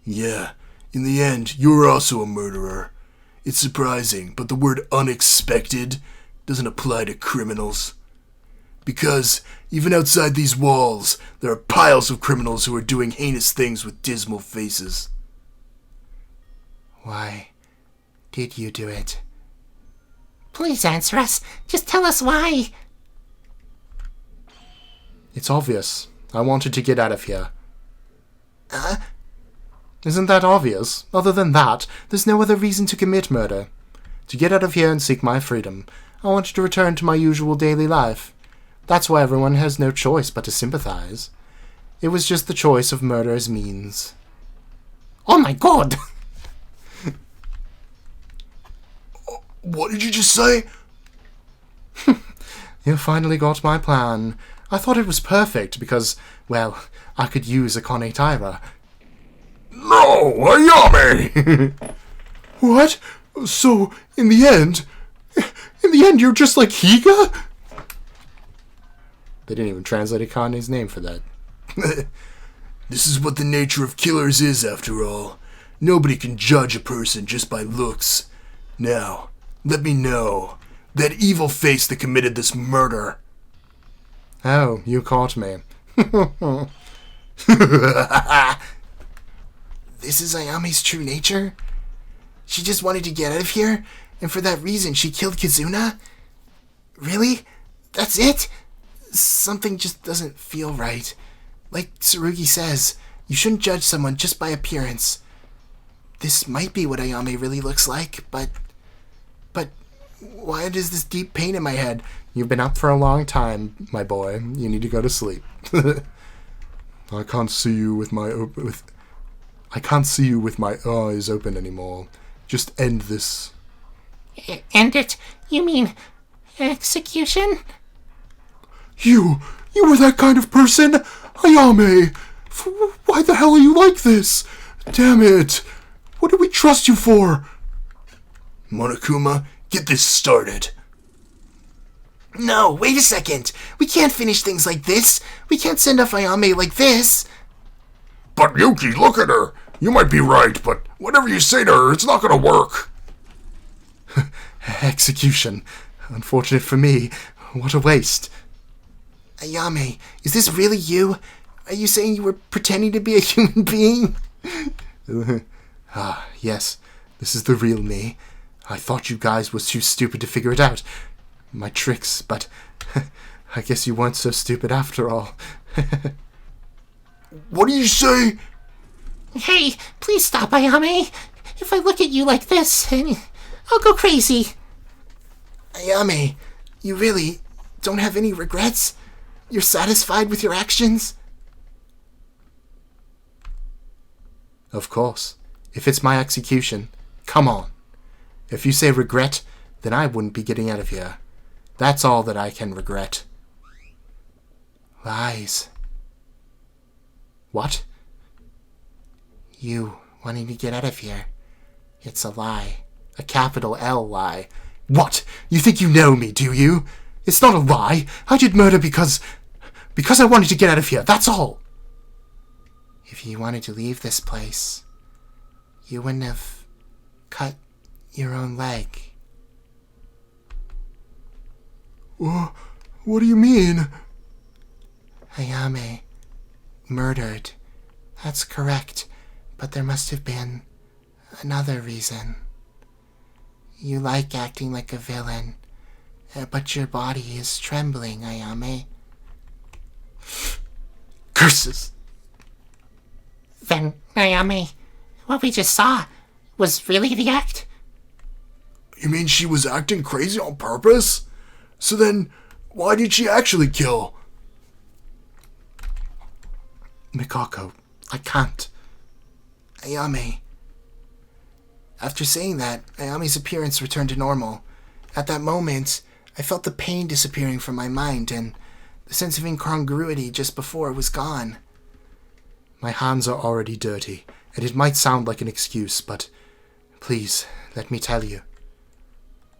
Yeah, in the end, you were also a murderer. It's surprising, but the word unexpected doesn't apply to criminals. Because, even outside these walls, there are piles of criminals who are doing heinous things with dismal faces. Why did you do it? Please answer us. Just tell us why. It's obvious. I wanted to get out of here. Isn't that obvious? Other than that, there's no other reason to commit murder. To get out of here and seek my freedom, I wanted to return to my usual daily life. That's why everyone has no choice but to sympathize. It was just the choice of murder as means. Oh my god! What did you just say? You finally got my plan. I thought it was perfect because, well, I could use a Kone Taira. No, Ayame! What? So, in the end, you're just like Higa? They didn't even translate Akane's name for that. This is what the nature of killers is, after all. Nobody can judge a person just by looks. Now, let me know. That evil face that committed this murder. Oh, you caught me. This is Ayame's true nature? She just wanted to get out of here, and for that reason she killed Kizuna? Really? That's it? Something just doesn't feel right. Like Tsurugi says, you shouldn't judge someone just by appearance. This might be what Ayame really looks like, but why does this deep pain in my head? You've been up for a long time, my boy. You need to go to sleep. I can't see you with my eyes open anymore. Just end this. End it? You mean execution? You were that kind of person? Ayame! Why the hell are you like this? Damn it! What did we trust you for? Monokuma, get this started. No, wait a second. We can't finish things like this. We can't send off Ayame like this. But Yuki, look at her. You might be right, but whatever you say to her, it's not gonna work. Execution. Unfortunate for me. What a waste. Ayame, is this really you? Are you saying you were pretending to be a human being? Yes. This is the real me. I thought you guys was too stupid to figure it out. My tricks, but I guess you weren't so stupid after all. What do you say? Hey, please stop, Ayame. If I look at you like this, I'll go crazy. Ayame, you really don't have any regrets? You're satisfied with your actions? Of course. If it's my execution, come on. If you say regret, then I wouldn't be getting out of here. That's all that I can regret. Lies. What? You wanting to get out of here. It's a lie. A capital L lie. What? You think you know me, do you? It's not a lie. I did murder because I wanted to get out of here. That's all. If you wanted to leave this place, you wouldn't have cut your own leg. What do you mean? Ayame murdered. That's correct, but there must have been another reason. You like acting like a villain, but your body is trembling, Ayame. Curses! Then, Ayame, what we just saw was really the act? You mean she was acting crazy on purpose? So then, why did she actually kill? Mikako, I can't. Ayame. After saying that, Ayame's appearance returned to normal. At that moment, I felt the pain disappearing from my mind, and the sense of incongruity just before was gone. My hands are already dirty, and it might sound like an excuse, but please, let me tell you.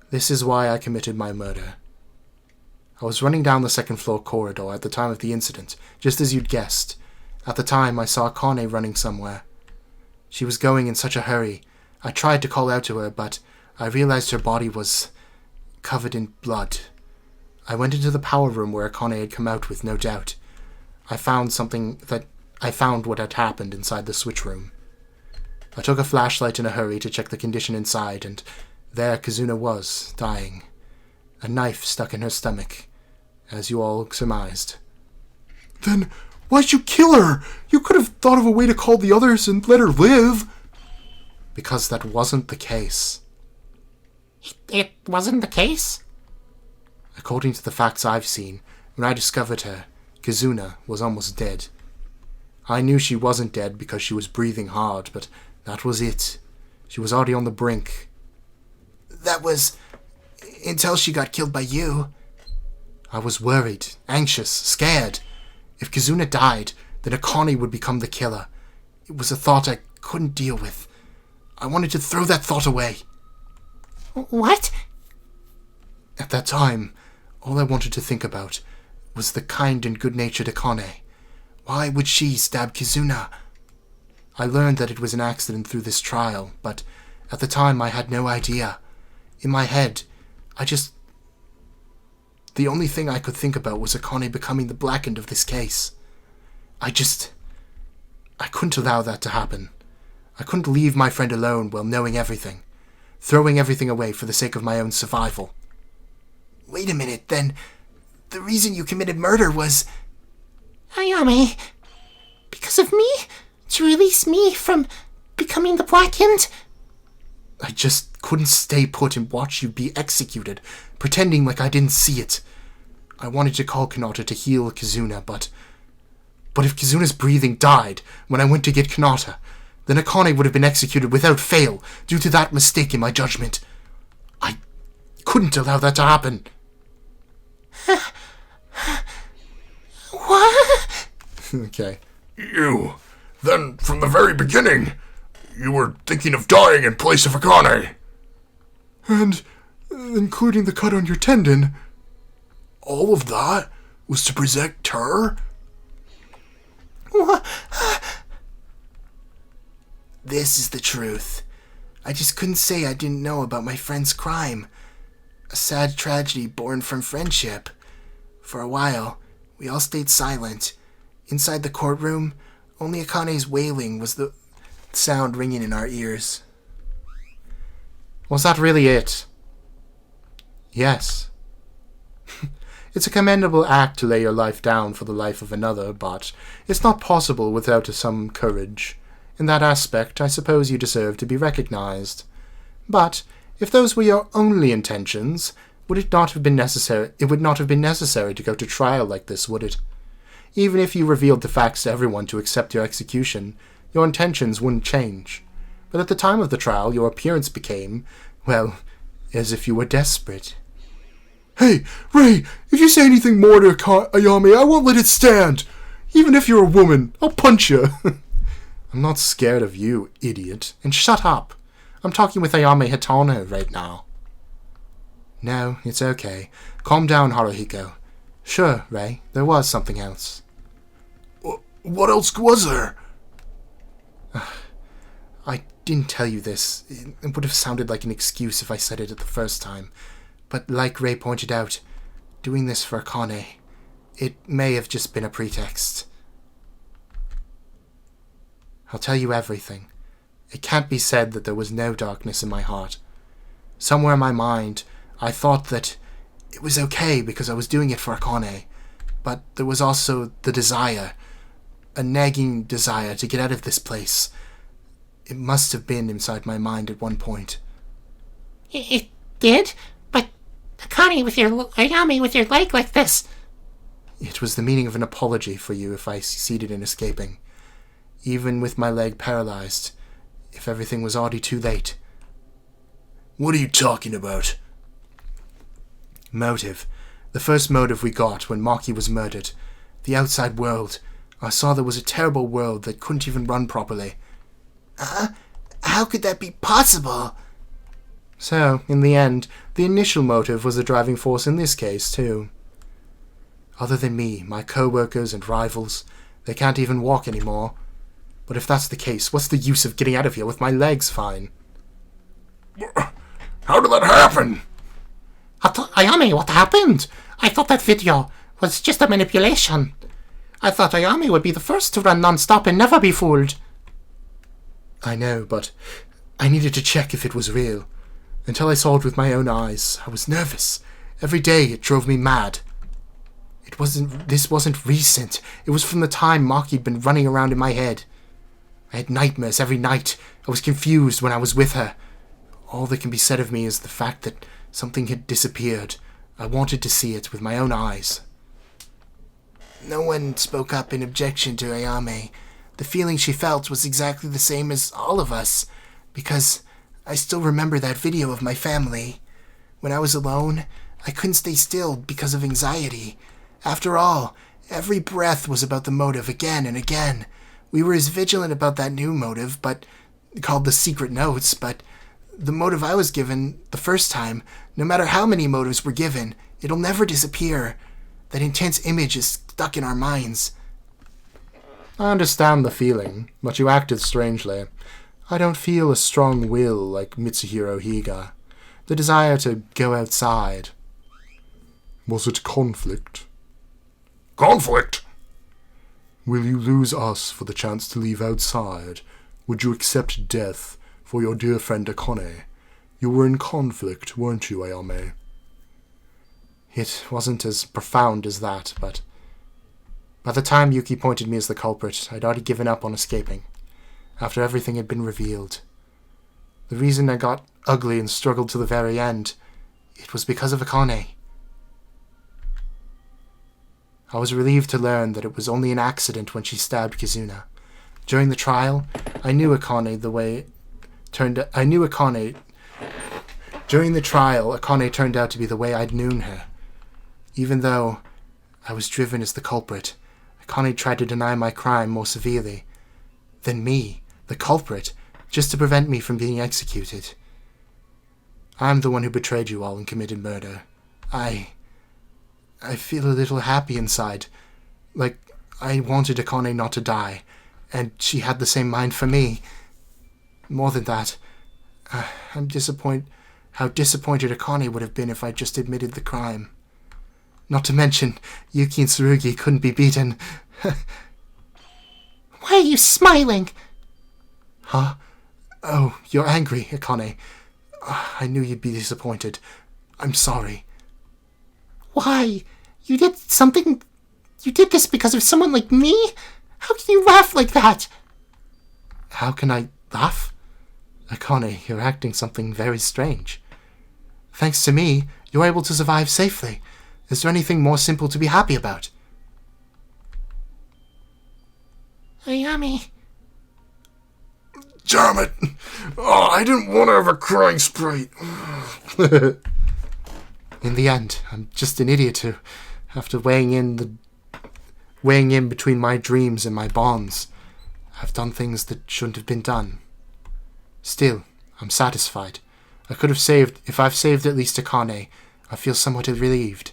This is why I committed my murder. I was running down the second floor corridor at the time of the incident, just as you'd guessed. At the time, I saw Kane running somewhere. She was going in such a hurry. I tried to call out to her, but I realized her body was covered in blood. I went into the power room where Kane had come out with no doubt. I found what had happened inside the switch room. I took a flashlight in a hurry to check the condition inside, and there Kizuna was, dying. A knife stuck in her stomach, as you all surmised. Then why'd you kill her? You could have thought of a way to call the others and let her live. Because that wasn't the case. It wasn't the case? According to the facts I've seen, when I discovered her, Kizuna was almost dead. I knew she wasn't dead because she was breathing hard, but that was it. She was already on the brink. That was Until she got killed by you. I was worried, anxious, scared. If Kizuna died, then Akane would become the killer. It was a thought I couldn't deal with. I wanted to throw that thought away. What? At that time, all I wanted to think about was the kind and good-natured Akane. Why would she stab Kizuna? I learned that it was an accident through this trial, but at the time I had no idea. In my head, the only thing I could think about was Akane becoming the blackened of this case. I couldn't allow that to happen. I couldn't leave my friend alone while knowing everything, throwing everything away for the sake of my own survival. Wait a minute, then the reason you committed murder was... Ayame, because of me? To release me from becoming the blackened? I just couldn't stay put and watch you be executed, pretending like I didn't see it. I wanted to call Kanata to heal Kizuna, but if Kizuna's breathing died when I went to get Kanata, then Akane would have been executed without fail due to that mistake in my judgment. I couldn't allow that to happen. What? Okay. You, then from the very beginning, you were thinking of dying in place of Akane. And including the cut on your tendon. All of that was to protect her? This is the truth. I just couldn't say I didn't know about my friend's crime. A sad tragedy born from friendship. For a while, we all stayed silent. Inside the courtroom, only Akane's wailing was the sound ringing in our ears. Was that really it? Yes. It's a commendable act to lay your life down for the life of another, but it's not possible without some courage. In that aspect, I suppose you deserve to be recognized. But if those were your only intentions, would it not have been necessary? It would not have been necessary to go to trial like this, would it? Even if you revealed the facts to everyone to accept your execution, your intentions wouldn't change. But at the time of the trial, your appearance became, well, as if you were desperate. Hey, Ray, if you say anything more to Ayame, I won't let it stand. Even if you're a woman, I'll punch you. I'm not scared of you, idiot. And shut up. I'm talking with Ayame Hitano right now. No, it's okay. Calm down, Haruhiko. Sure, Ray, there was something else. What else was there? I didn't tell you this. It would have sounded like an excuse if I said it at the first time. But like Ray pointed out, doing this for Akane, it may have just been a pretext. I'll tell you everything. It can't be said that there was no darkness in my heart. Somewhere in my mind, I thought that it was okay because I was doing it for Akane, but there was also the desire, a nagging desire to get out of this place. It must have been inside my mind at one point. It did? But Ayame with your leg like this. It was the meaning of an apology for you if I succeeded in escaping. Even with my leg paralyzed, if everything was already too late. What are you talking about? Motive. The first motive we got when Maki was murdered. The outside world. I saw there was a terrible world that couldn't even run properly. How could that be possible? So, in the end, the initial motive was the driving force in this case, too. Other than me, my co-workers and rivals, they can't even walk anymore. But if that's the case, what's the use of getting out of here with my legs fine? How did that happen? Ayame, what happened? I thought that video was just a manipulation. I thought Ayame would be the first to run non-stop and never be fooled. I know, but I needed to check if it was real. Until I saw it with my own eyes, I was nervous. Every day it drove me mad. This wasn't recent. It was from the time Maki'd been running around in my head. I had nightmares every night. I was confused when I was with her. All that can be said of me is the fact that something had disappeared. I wanted to see it with my own eyes. No one spoke up in objection to Ayame. The feeling she felt was exactly the same as all of us, because I still remember that video of my family. When I was alone, I couldn't stay still because of anxiety. After all, every breath was about the motive again and again. We were as vigilant about that new motive, but called the secret notes, but the motive I was given the first time, no matter how many motives were given, it'll never disappear. That intense image is stuck in our minds. I understand the feeling, but you acted strangely. I don't feel a strong will like Mitsuhiro Higa. The desire to go outside. Was it conflict? Conflict? Will you lose us for the chance to leave outside? Would you accept death for your dear friend Akane? You were in conflict, weren't you, Ayame? It wasn't as profound as that, but by the time Yuki pointed me as the culprit, I'd already given up on escaping, after everything had been revealed. The reason I got ugly and struggled to the very end, it was because of Akane. I was relieved to learn that it was only an accident when she stabbed Kizuna. During the trial, During the trial, Akane turned out to be the way I'd known her. Even though I was driven as the culprit, Akane tried to deny my crime more severely than me, the culprit, just to prevent me from being executed. I'm the one who betrayed you all and committed murder. I feel a little happy inside. Like I wanted Akane not to die, and she had the same mind for me. More than that, I'm disappointed how disappointed Akane would have been if I just admitted the crime. Not to mention, Yuki and Tsurugi couldn't be beaten. Why are you smiling? Huh? Oh, you're angry, Akane. I knew you'd be disappointed. I'm sorry. Why? You did this because of someone like me? How can you laugh like that? How can I laugh? Akane, you're acting something very strange. Thanks to me, you're able to survive safely. Is there anything more simple to be happy about? Ayame. Damn it! Oh, I didn't want to have a crying sprite. In the end, I'm just an idiot who, after weighing in between my dreams and my bonds, I've done things that shouldn't have been done. Still, I'm satisfied. If I've saved at least Akane, I feel somewhat relieved.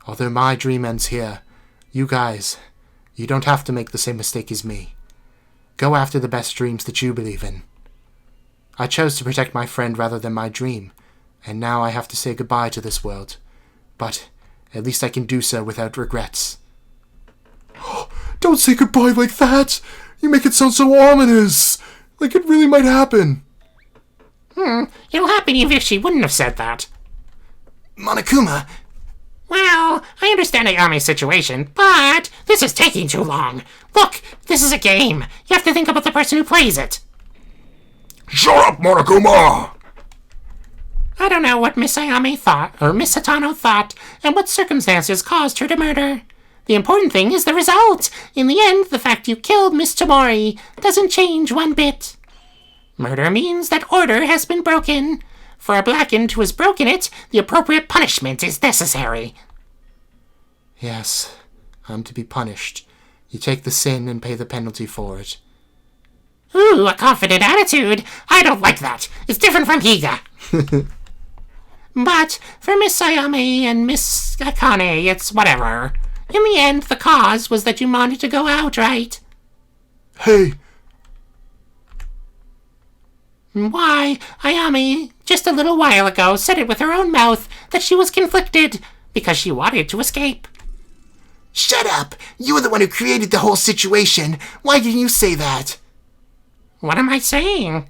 Although my dream ends here, you guys, you don't have to make the same mistake as me. Go after the best dreams that you believe in. I chose to protect my friend rather than my dream, and now I have to say goodbye to this world. But at least I can do so without regrets. Don't say goodbye like that! You make it sound so ominous! Like it really might happen! It'll happen even if she wouldn't have said that. Monokuma, Well, I understand Ayame's situation, but this is taking too long. Look, this is a game. You have to think about the person who plays it. Shut up, Monokuma! I don't know what Miss Ayame thought, or Miss Hatano thought, and what circumstances caused her to murder. The important thing is the result. In the end, the fact you killed Miss Tamori doesn't change one bit. Murder means that order has been broken. For a blackened who has broken it, the appropriate punishment is necessary. Yes, I'm to be punished. You take the sin and pay the penalty for it. Ooh, a confident attitude. I don't like that. It's different from Higa. But for Miss Ayame and Miss Akane, it's whatever. In the end, the cause was that you wanted to go out, right? Hey! Why, Ayame, just a little while ago, said it with her own mouth that she was conflicted because she wanted to escape. shut up! You were the one who created the whole situation. Why didn't you say that? What am I saying?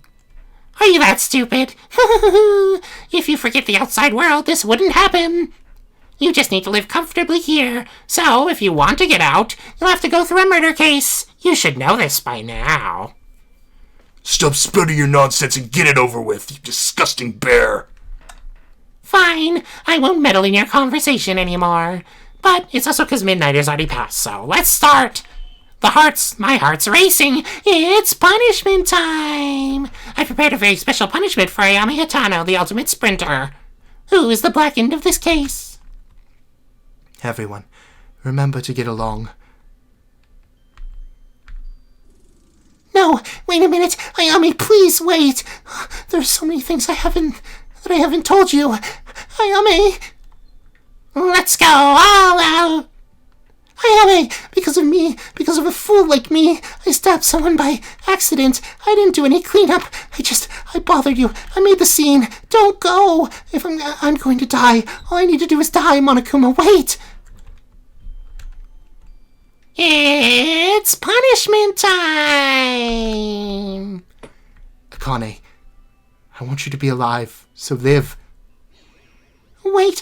Are you that stupid? If you forget the outside world, this wouldn't happen. You just need to live comfortably here. So, if you want to get out, you'll have to go through a murder case. You should know this by now. Stop spouting your nonsense and get it over with, you disgusting bear! Fine, I won't meddle in your conversation anymore. But it's also because midnight has already passed, so let's start. My heart's racing. It's punishment time. I prepared a very special punishment for Ayame Hatano, the ultimate sprinter. Who is the black end of this case? Everyone, remember to get along. No, wait a minute. Ayame, please wait. There's so many things I haven't told you. Ayame, let's go all out. Ayame, because of me, because of a fool like me, I stabbed someone by accident. I didn't do any cleanup. I bothered you. I made the scene. Don't go. If I'm going to die. All I need to do is die, Monokuma. Wait. It's punishment time! Akane, I want you to be alive, so live. Wait.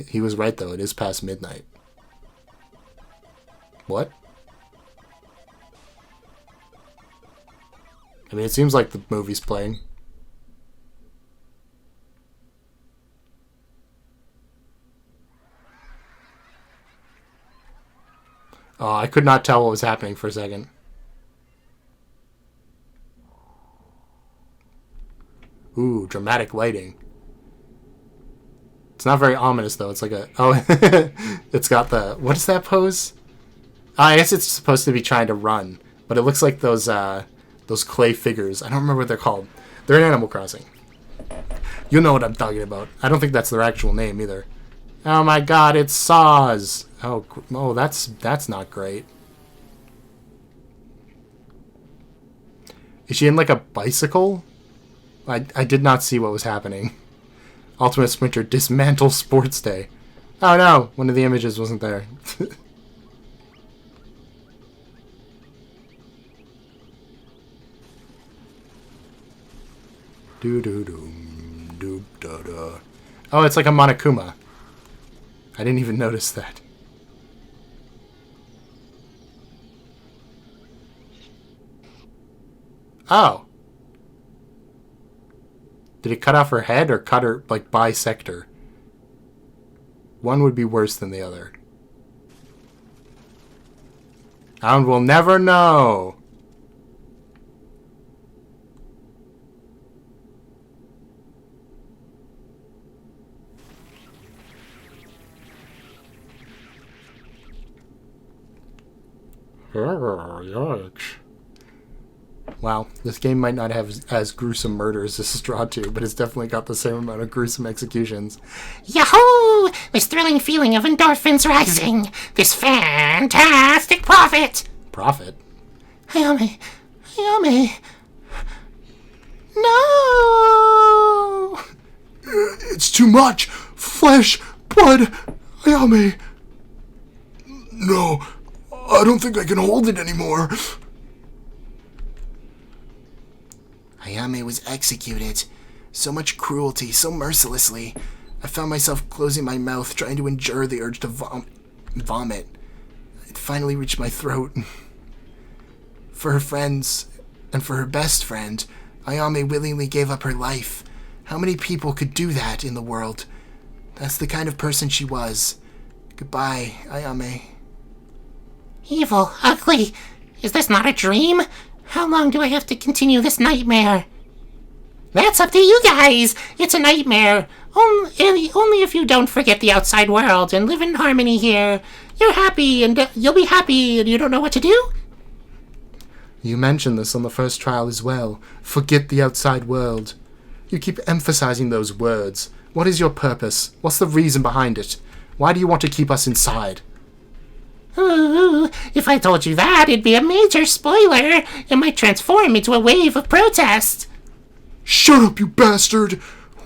He was right, though. It is past midnight. What? I mean, it seems like the movie's playing. Oh, I could not tell what was happening for a second. Ooh, dramatic lighting. It's not very ominous, though. It's like a... Oh, it's got the... What is that pose? I guess it's supposed to be trying to run. But it looks like those clay figures. I don't remember what they're called. They're in Animal Crossing. You know what I'm talking about. I don't think that's their actual name, either. Oh my god, it's Saws! Oh, that's not great. Is she in like a bicycle? I did not see what was happening. Ultimate Sprinter dismantle sports day. Oh no, one of the images wasn't there. Oh, it's like a Monokuma. I didn't even notice that. Oh. Did it cut off her head or cut her, like, bisect her? One would be worse than the other. And we'll never know. Yikes. Wow, this game might not have as gruesome murders as Straw 2, but it's definitely got the same amount of gruesome executions. Yahoo! This thrilling feeling of endorphins rising. This fantastic profit. Profit? Ayame. No! It's too much! Flesh! Blood! Ayame! No, I don't think I can hold it anymore. Ayame was executed. So much cruelty, so mercilessly. I found myself closing my mouth, trying to endure the urge to vomit. It finally reached my throat. For her friends, and for her best friend, Ayame willingly gave up her life. How many people could do that in the world? That's the kind of person she was. Goodbye, Ayame. Evil, ugly. Is this not a dream? How long do I have to continue this nightmare? That's up to you guys. It's a nightmare. Only if you don't forget the outside world and live in harmony here. You're happy and you'll be happy and you don't know what to do? You mentioned this on the first trial as well. Forget the outside world. You keep emphasizing those words. What is your purpose? What's the reason behind it? Why do you want to keep us inside? Ooh, if I told you that, it'd be a major spoiler. It might transform into a wave of protest. Shut up, you bastard!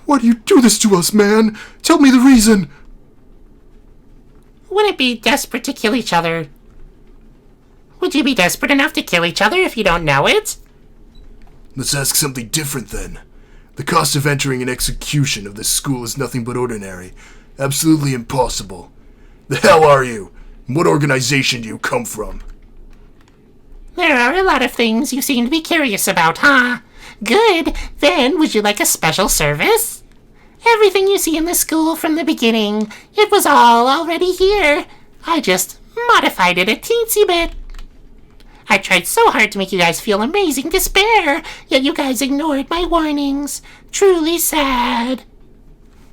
Why do you do this to us, man? Tell me the reason! Wouldn't it be desperate to kill each other? Would you be desperate enough to kill each other if you don't know it? Let's ask something different then. The cost of entering an execution of this school is nothing but ordinary. Absolutely impossible. The hell are you? What organization do you come from? There are a lot of things you seem to be curious about, huh? Good. Then, would you like a special service? Everything you see in the school from the beginning, it was all already here. I just modified it a teensy bit. I tried so hard to make you guys feel amazing despair, yet you guys ignored my warnings. Truly sad.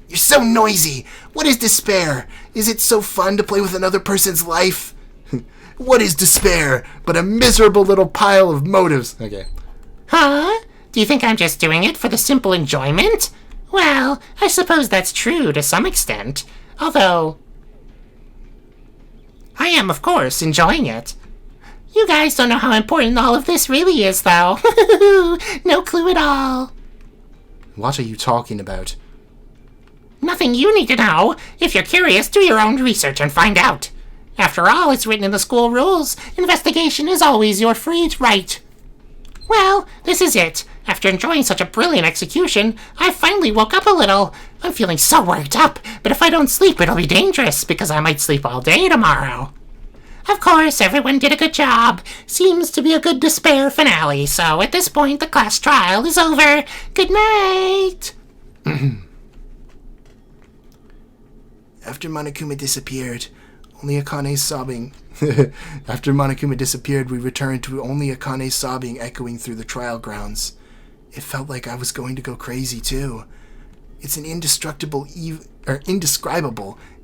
You're so noisy. What is despair? Is it so fun to play with another person's life? What is despair but a miserable little pile of motives? Okay. Huh? Do you think I'm just doing it for the simple enjoyment? Well, I suppose that's true to some extent. Although, I am, of course, enjoying it. You guys don't know how important all of this really is, though. No clue at all. What are you talking about? Nothing you need to know. If you're curious, do your own research and find out. After all, it's written in the school rules. Investigation is always your free right. Well, this is it. After enjoying such a brilliant execution, I finally woke up a little. I'm feeling so worked up, but if I don't sleep, it'll be dangerous, because I might sleep all day tomorrow. Of course, everyone did a good job. Seems to be a good despair finale, so at this point, the class trial is over. Good night! After Monokuma disappeared, only Akane's sobbing. After Monokuma disappeared, we returned to only Akane's sobbing echoing through the trial grounds. It felt like I was going to go crazy, too. It's an indescribable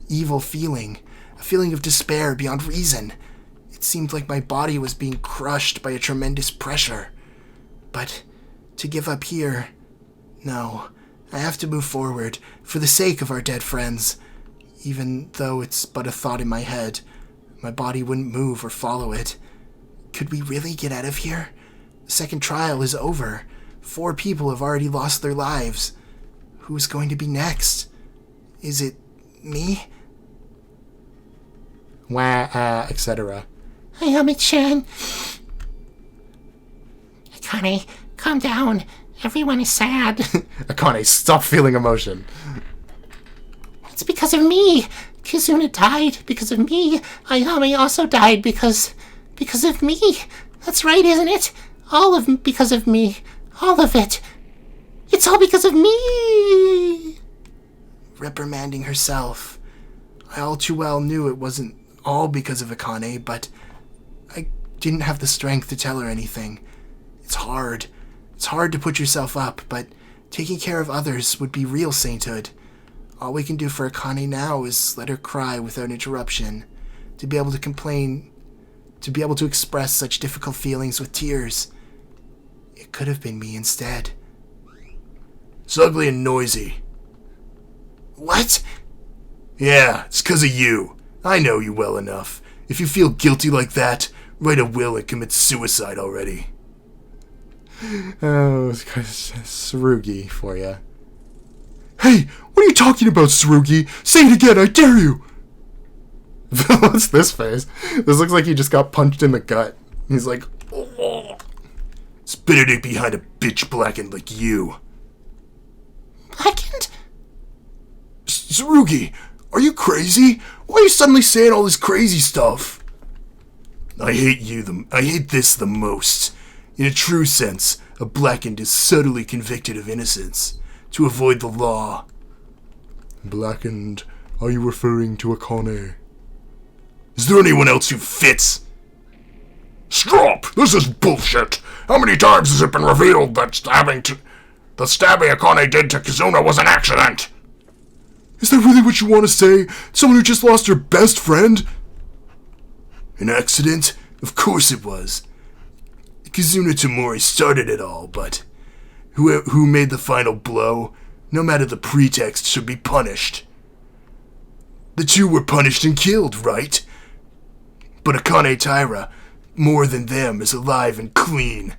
evil feeling. A feeling of despair beyond reason. It seemed like my body was being crushed by a tremendous pressure. But to give up here... No. I have to move forward, for the sake of our dead friends. Even though it's but a thought in my head, my body wouldn't move or follow it. Could we really get out of here? The second trial is over. 4 people have already lost their lives. Who's going to be next? Is it me? Etc. Ayame-chan. Akane, calm down. Everyone is sad. Akane, stop feeling emotion. It's because of me. Kizuna died because of me. Ayame also died because of me. That's right, isn't it? Because of me. All of it. It's all because of me. Reprimanding herself. I all too well knew it wasn't all because of Akane, but I didn't have the strength to tell her anything. It's hard. It's hard to put yourself up, but taking care of others would be real sainthood. All we can do for Akane now is let her cry without interruption. To be able to complain, to be able to express such difficult feelings with tears. It could have been me instead. It's ugly and noisy. What? Yeah, it's 'cause of you. I know you well enough. If you feel guilty like that, write a will and commit suicide already. Oh, Tsurugi for you. Hey, what are you talking about, Tsurugi? Say it again, I dare you! What's this face? This looks like he just got punched in the gut. He's like, Oh. It's better to be behind a bitch blackened like you. Blackened? Tsurugi, are you crazy? Why are you suddenly saying all this crazy stuff? I hate this the most. In a true sense, a blackened is subtly convicted of innocence, to avoid the law. Blackened, are you referring to Akane? Is there anyone else who fits? Stop! This is bullshit! How many times has it been revealed that the stabbing Akane did to Kizuna was an accident? Is that really what you want to say? Someone who just lost her best friend? An accident? Of course it was. Kizuna Tamori started it all, but who made the final blow, no matter the pretext, should be punished. The two were punished and killed, right? But Akane Taira, more than them, is alive and clean.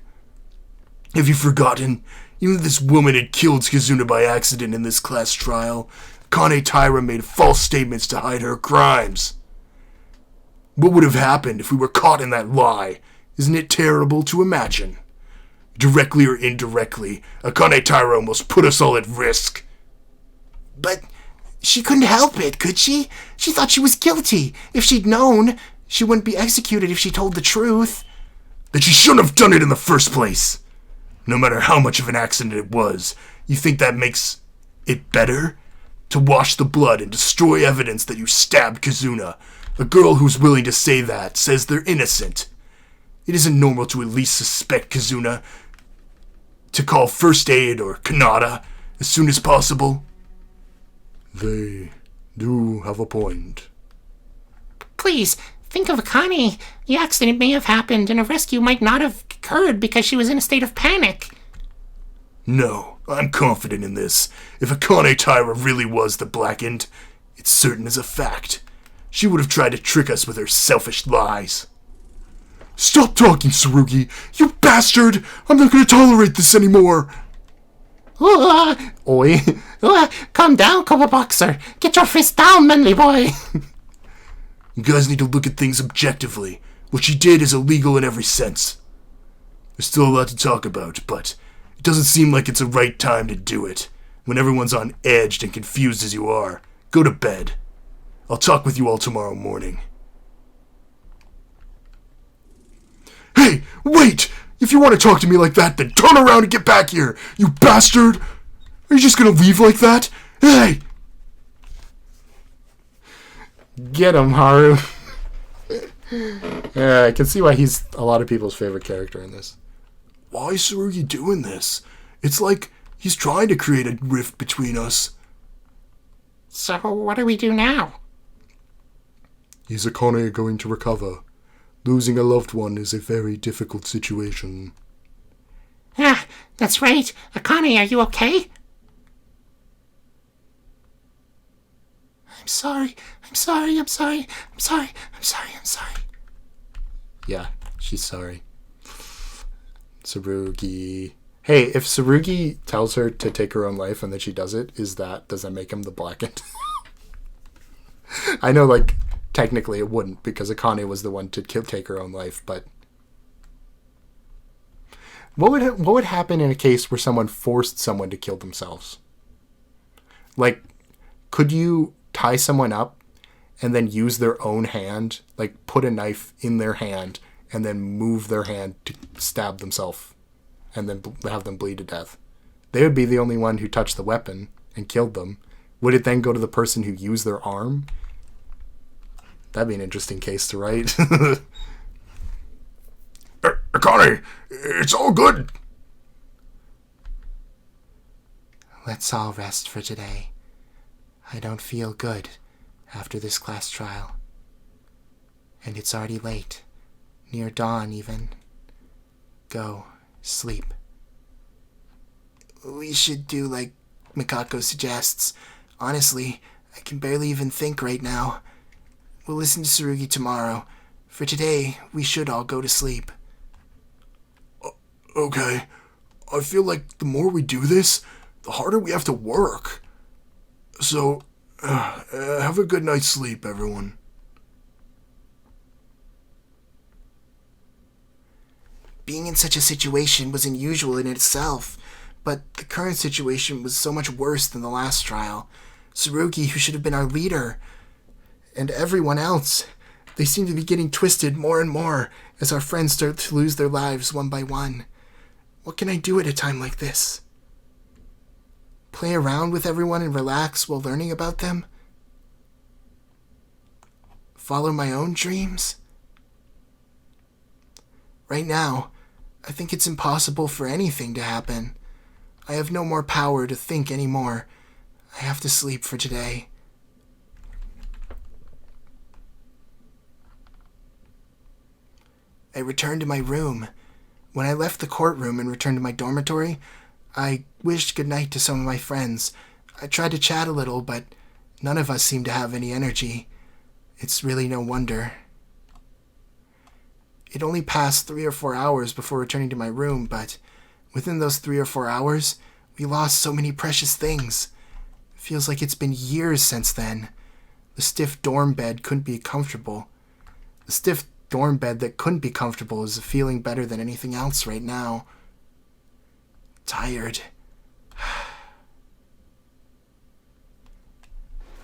Have you forgotten? Even if this woman had killed Kizuna by accident in this class trial, Akane Taira made false statements to hide her crimes. What would have happened if we were caught in that lie? Isn't it terrible to imagine? Directly or indirectly, Akane Taira almost put us all at risk. But she couldn't help it, could she? She thought she was guilty. If she'd known, she wouldn't be executed if she told the truth. That she shouldn't have done it in the first place. No matter how much of an accident it was, you think that makes it better? To wash the blood and destroy evidence that you stabbed Kizuna. A girl who's willing to say that says they're innocent. It isn't normal to at least suspect Kizuna, to call first aid or Kanata as soon as possible. They do have a point. Please, think of Akane. The accident may have happened and a rescue might not have occurred because she was in a state of panic. No, I'm confident in this. If Akane Taira really was the Blackened, it's certain as a fact. She would have tried to trick us with her selfish lies. Stop talking, Tsurugi! You bastard! I'm not gonna tolerate this anymore! Oi. Calm down, Koba Boxer. Get your fist down, manly boy. You guys need to look at things objectively. What she did is illegal in every sense. There's still a lot to talk about, but it doesn't seem like it's the right time to do it. When everyone's on edge and confused as you are, go to bed. I'll talk with you all tomorrow morning. Hey, wait! If you want to talk to me like that, then turn around and get back here, you bastard! Are you just gonna leave like that? Hey! Get him, Haru. Yeah, I can see why he's a lot of people's favorite character in this. Why is Tsurugi doing this? It's like he's trying to create a rift between us. So what do we do now? Is Akane going to recover? Losing a loved one is a very difficult situation. Ah, that's right. Akane, are you okay? I'm sorry. Yeah, she's sorry. Tsurugi. Hey, if Tsurugi tells her to take her own life and then she does it, does that make him the Blackened? I know, like, technically it wouldn't, because Akane was the one to take her own life, but what would happen in a case where someone forced someone to kill themselves? Like, could you tie someone up and then use their own hand, like put a knife in their hand and then move their hand to stab themselves and then have them bleed to death? They would be the only one who touched the weapon and killed them. Would it then go to the person who used their arm? That'd be an interesting case to write. Akane, it's all good. Let's all rest for today. I don't feel good after this class trial. And it's already late. Near dawn, even. Go, sleep. We should do like Mikako suggests. Honestly, I can barely even think right now. We'll listen to Tsurugi tomorrow. For today, we should all go to sleep. Okay. I feel like the more we do this, the harder we have to work. So, have a good night's sleep, everyone. Being in such a situation was unusual in itself, but the current situation was so much worse than the last trial. Tsurugi, who should have been our leader, and everyone else, they seem to be getting twisted more and more as our friends start to lose their lives one by one. What can I do at a time like this? Play around with everyone and relax while learning about them? Follow my own dreams? Right now, I think it's impossible for anything to happen. I have no more power to think anymore. I have to sleep for today. I returned to my room. When I left the courtroom and returned to my dormitory, I wished goodnight to some of my friends. I tried to chat a little, but none of us seemed to have any energy. It's really no wonder. It only passed 3 or 4 hours before returning to my room, but within those 3 or 4 hours, we lost so many precious things. It feels like it's been years since then. The stiff dorm bed couldn't be comfortable. The stiff dorm bed that couldn't be comfortable is a feeling better than anything else right now. Tired.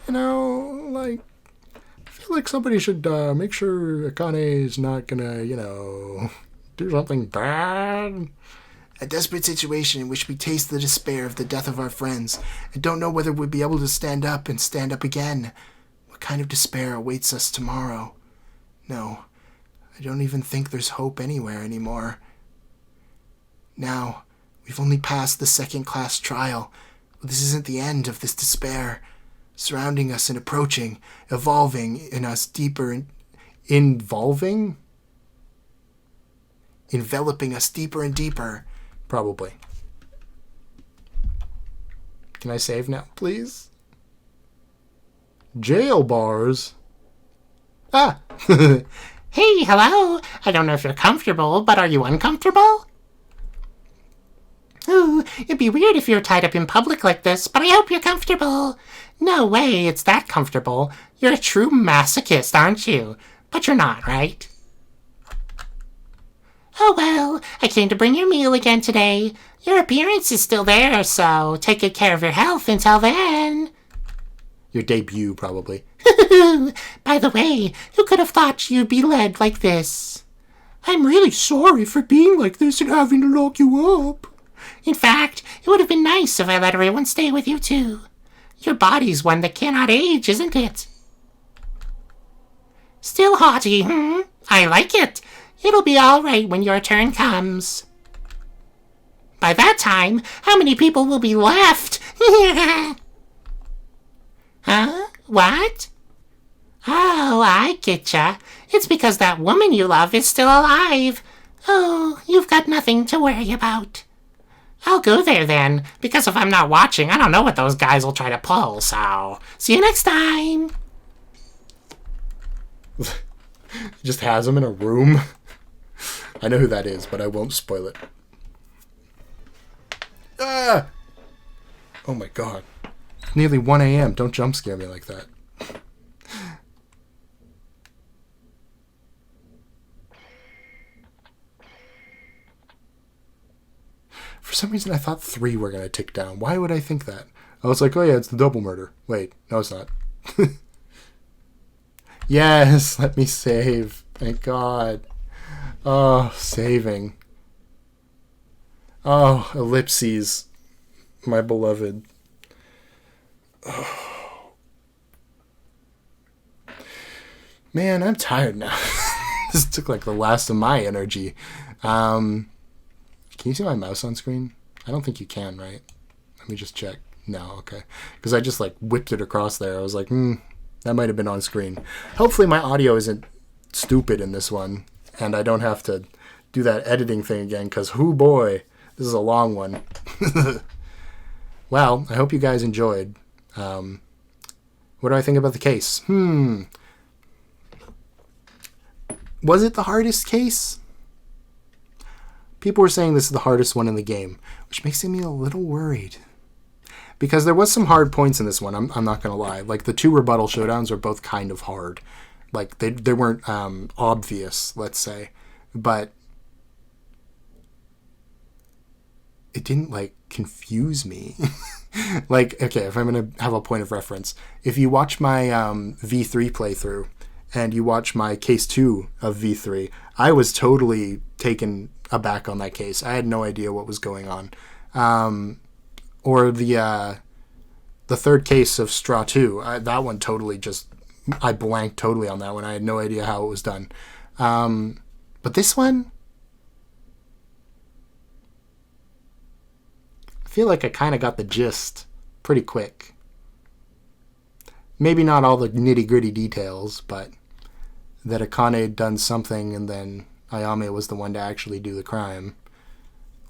You know, like, I feel like somebody should make sure Akane is not gonna, do something bad. A desperate situation in which we taste the despair of the death of our friends and don't know whether we'll be able to stand up and stand up again. What kind of despair awaits us tomorrow? No, I don't even think there's hope anywhere anymore. Now, we've only passed the second-class trial. This isn't the end of this despair, surrounding us and approaching, evolving in us deeper and Involving? enveloping us deeper and deeper. Probably. Can I save now, please? Jail bars? Ah! Hey, hello. I don't know if you're comfortable, but are you uncomfortable? Ooh, it'd be weird if you were tied up in public like this, but I hope you're comfortable. No way, it's that comfortable. You're a true masochist, aren't you? But you're not, right? Oh well, I came to bring your meal again today. Your appearance is still there, so take good care of your health until then. Your debut, probably. By the way, who could have thought you'd be led like this? I'm really sorry for being like this and having to lock you up. In fact, it would have been nice if I let everyone stay with you too. Your body's one that cannot age, isn't it? Still haughty, I like it. It'll be all right when your turn comes. By that time, how many people will be left? Huh? What? Oh, I getcha. It's because that woman you love is still alive. Oh, you've got nothing to worry about. I'll go there then, because if I'm not watching, I don't know what those guys will try to pull, so see you next time. Just has him in a room. I know who that is, but I won't spoil it. Ah! Oh my god. It's nearly 1 a.m. Don't jump scare me like that. For some reason, I thought 3 were going to tick down. Why would I think that? I was like, oh yeah, it's the double murder. Wait, no, it's not. Yes, let me save. Thank God. Oh, saving. Oh, ellipses. My beloved. Oh. Man, I'm tired now. This took like the last of my energy. Can you see my mouse on screen? I don't think you can, right? Let me just check. No, okay. Because I just like whipped it across there. I was like, that might have been on screen. Hopefully my audio isn't stupid in this one. And I don't have to do that editing thing again. Because, hoo boy, this is a long one. Well, I hope you guys enjoyed. What do I think about the case? Was it the hardest case? People were saying this is the hardest one in the game, which makes me a little worried. Because there was some hard points in this one, I'm not going to lie. Like, the 2 rebuttal showdowns are both kind of hard. Like, they weren't obvious, let's say. But it didn't, like, confuse me. Like, okay, if I'm going to have a point of reference, if you watch my V3 playthrough and you watch my case 2 of V3, I was totally taken aback on that case. I had no idea what was going on. Or the third case of Straw 2, that one totally just, I blanked totally on that one. I had no idea how it was done. But this one, I feel like I kind of got the gist pretty quick. Maybe not all the nitty-gritty details, but that Akane had done something and then Ayame was the one to actually do the crime.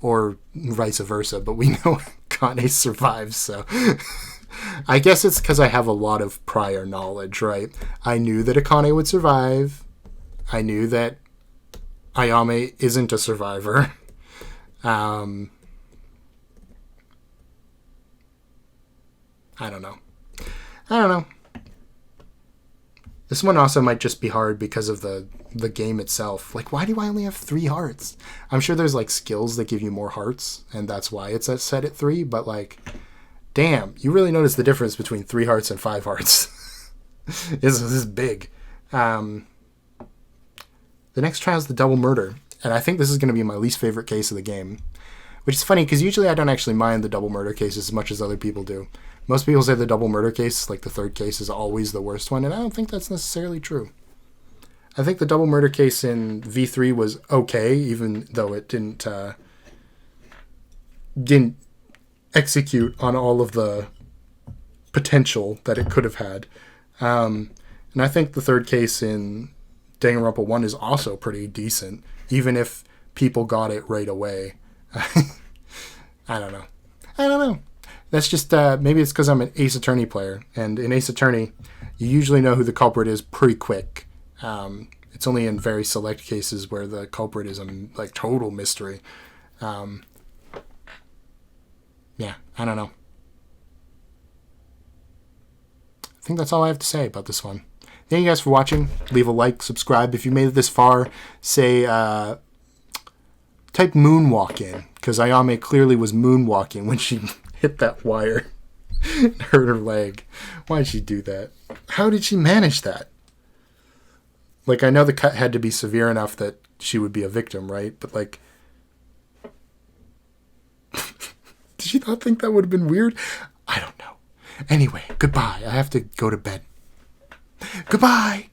Or vice versa, but we know Akane survives, so... I guess it's because I have a lot of prior knowledge, right? I knew that Akane would survive. I knew that Ayame isn't a survivor. I don't know. This one also might just be hard because of the game itself. Like, why do I only have 3 hearts? I'm sure there's, like, skills that give you more hearts, and that's why it's set at 3, but, like, damn, you really notice the difference between 3 hearts and 5 hearts. This is big. The next trial is the double murder, and I think this is going to be my least favorite case of the game. Which is funny, because usually I don't actually mind the double murder case as much as other people do. Most people say the double murder case, like the third case, is always the worst one, and I don't think that's necessarily true. I think the double murder case in V3 was okay, even though it didn't execute on all of the potential that it could have had. And I think the third case in Danganronpa 1 is also pretty decent, even if people got it right away. I don't know. That's just, maybe it's because I'm an Ace Attorney player, and in Ace Attorney, you usually know who the culprit is pretty quick. It's only in very select cases where the culprit is a like total mystery. Yeah, I don't know. I think that's all I have to say about this one. Thank you guys for watching. Leave a like, subscribe. If you made it this far, say, type moonwalk in, because Ayame clearly was moonwalking when she hit that wire and hurt her leg. Why'd she do that? How did she manage that? Like, I know the cut had to be severe enough that she would be a victim, right? But, like, did she not think that would have been weird? I don't know. Anyway, goodbye. I have to go to bed. Goodbye!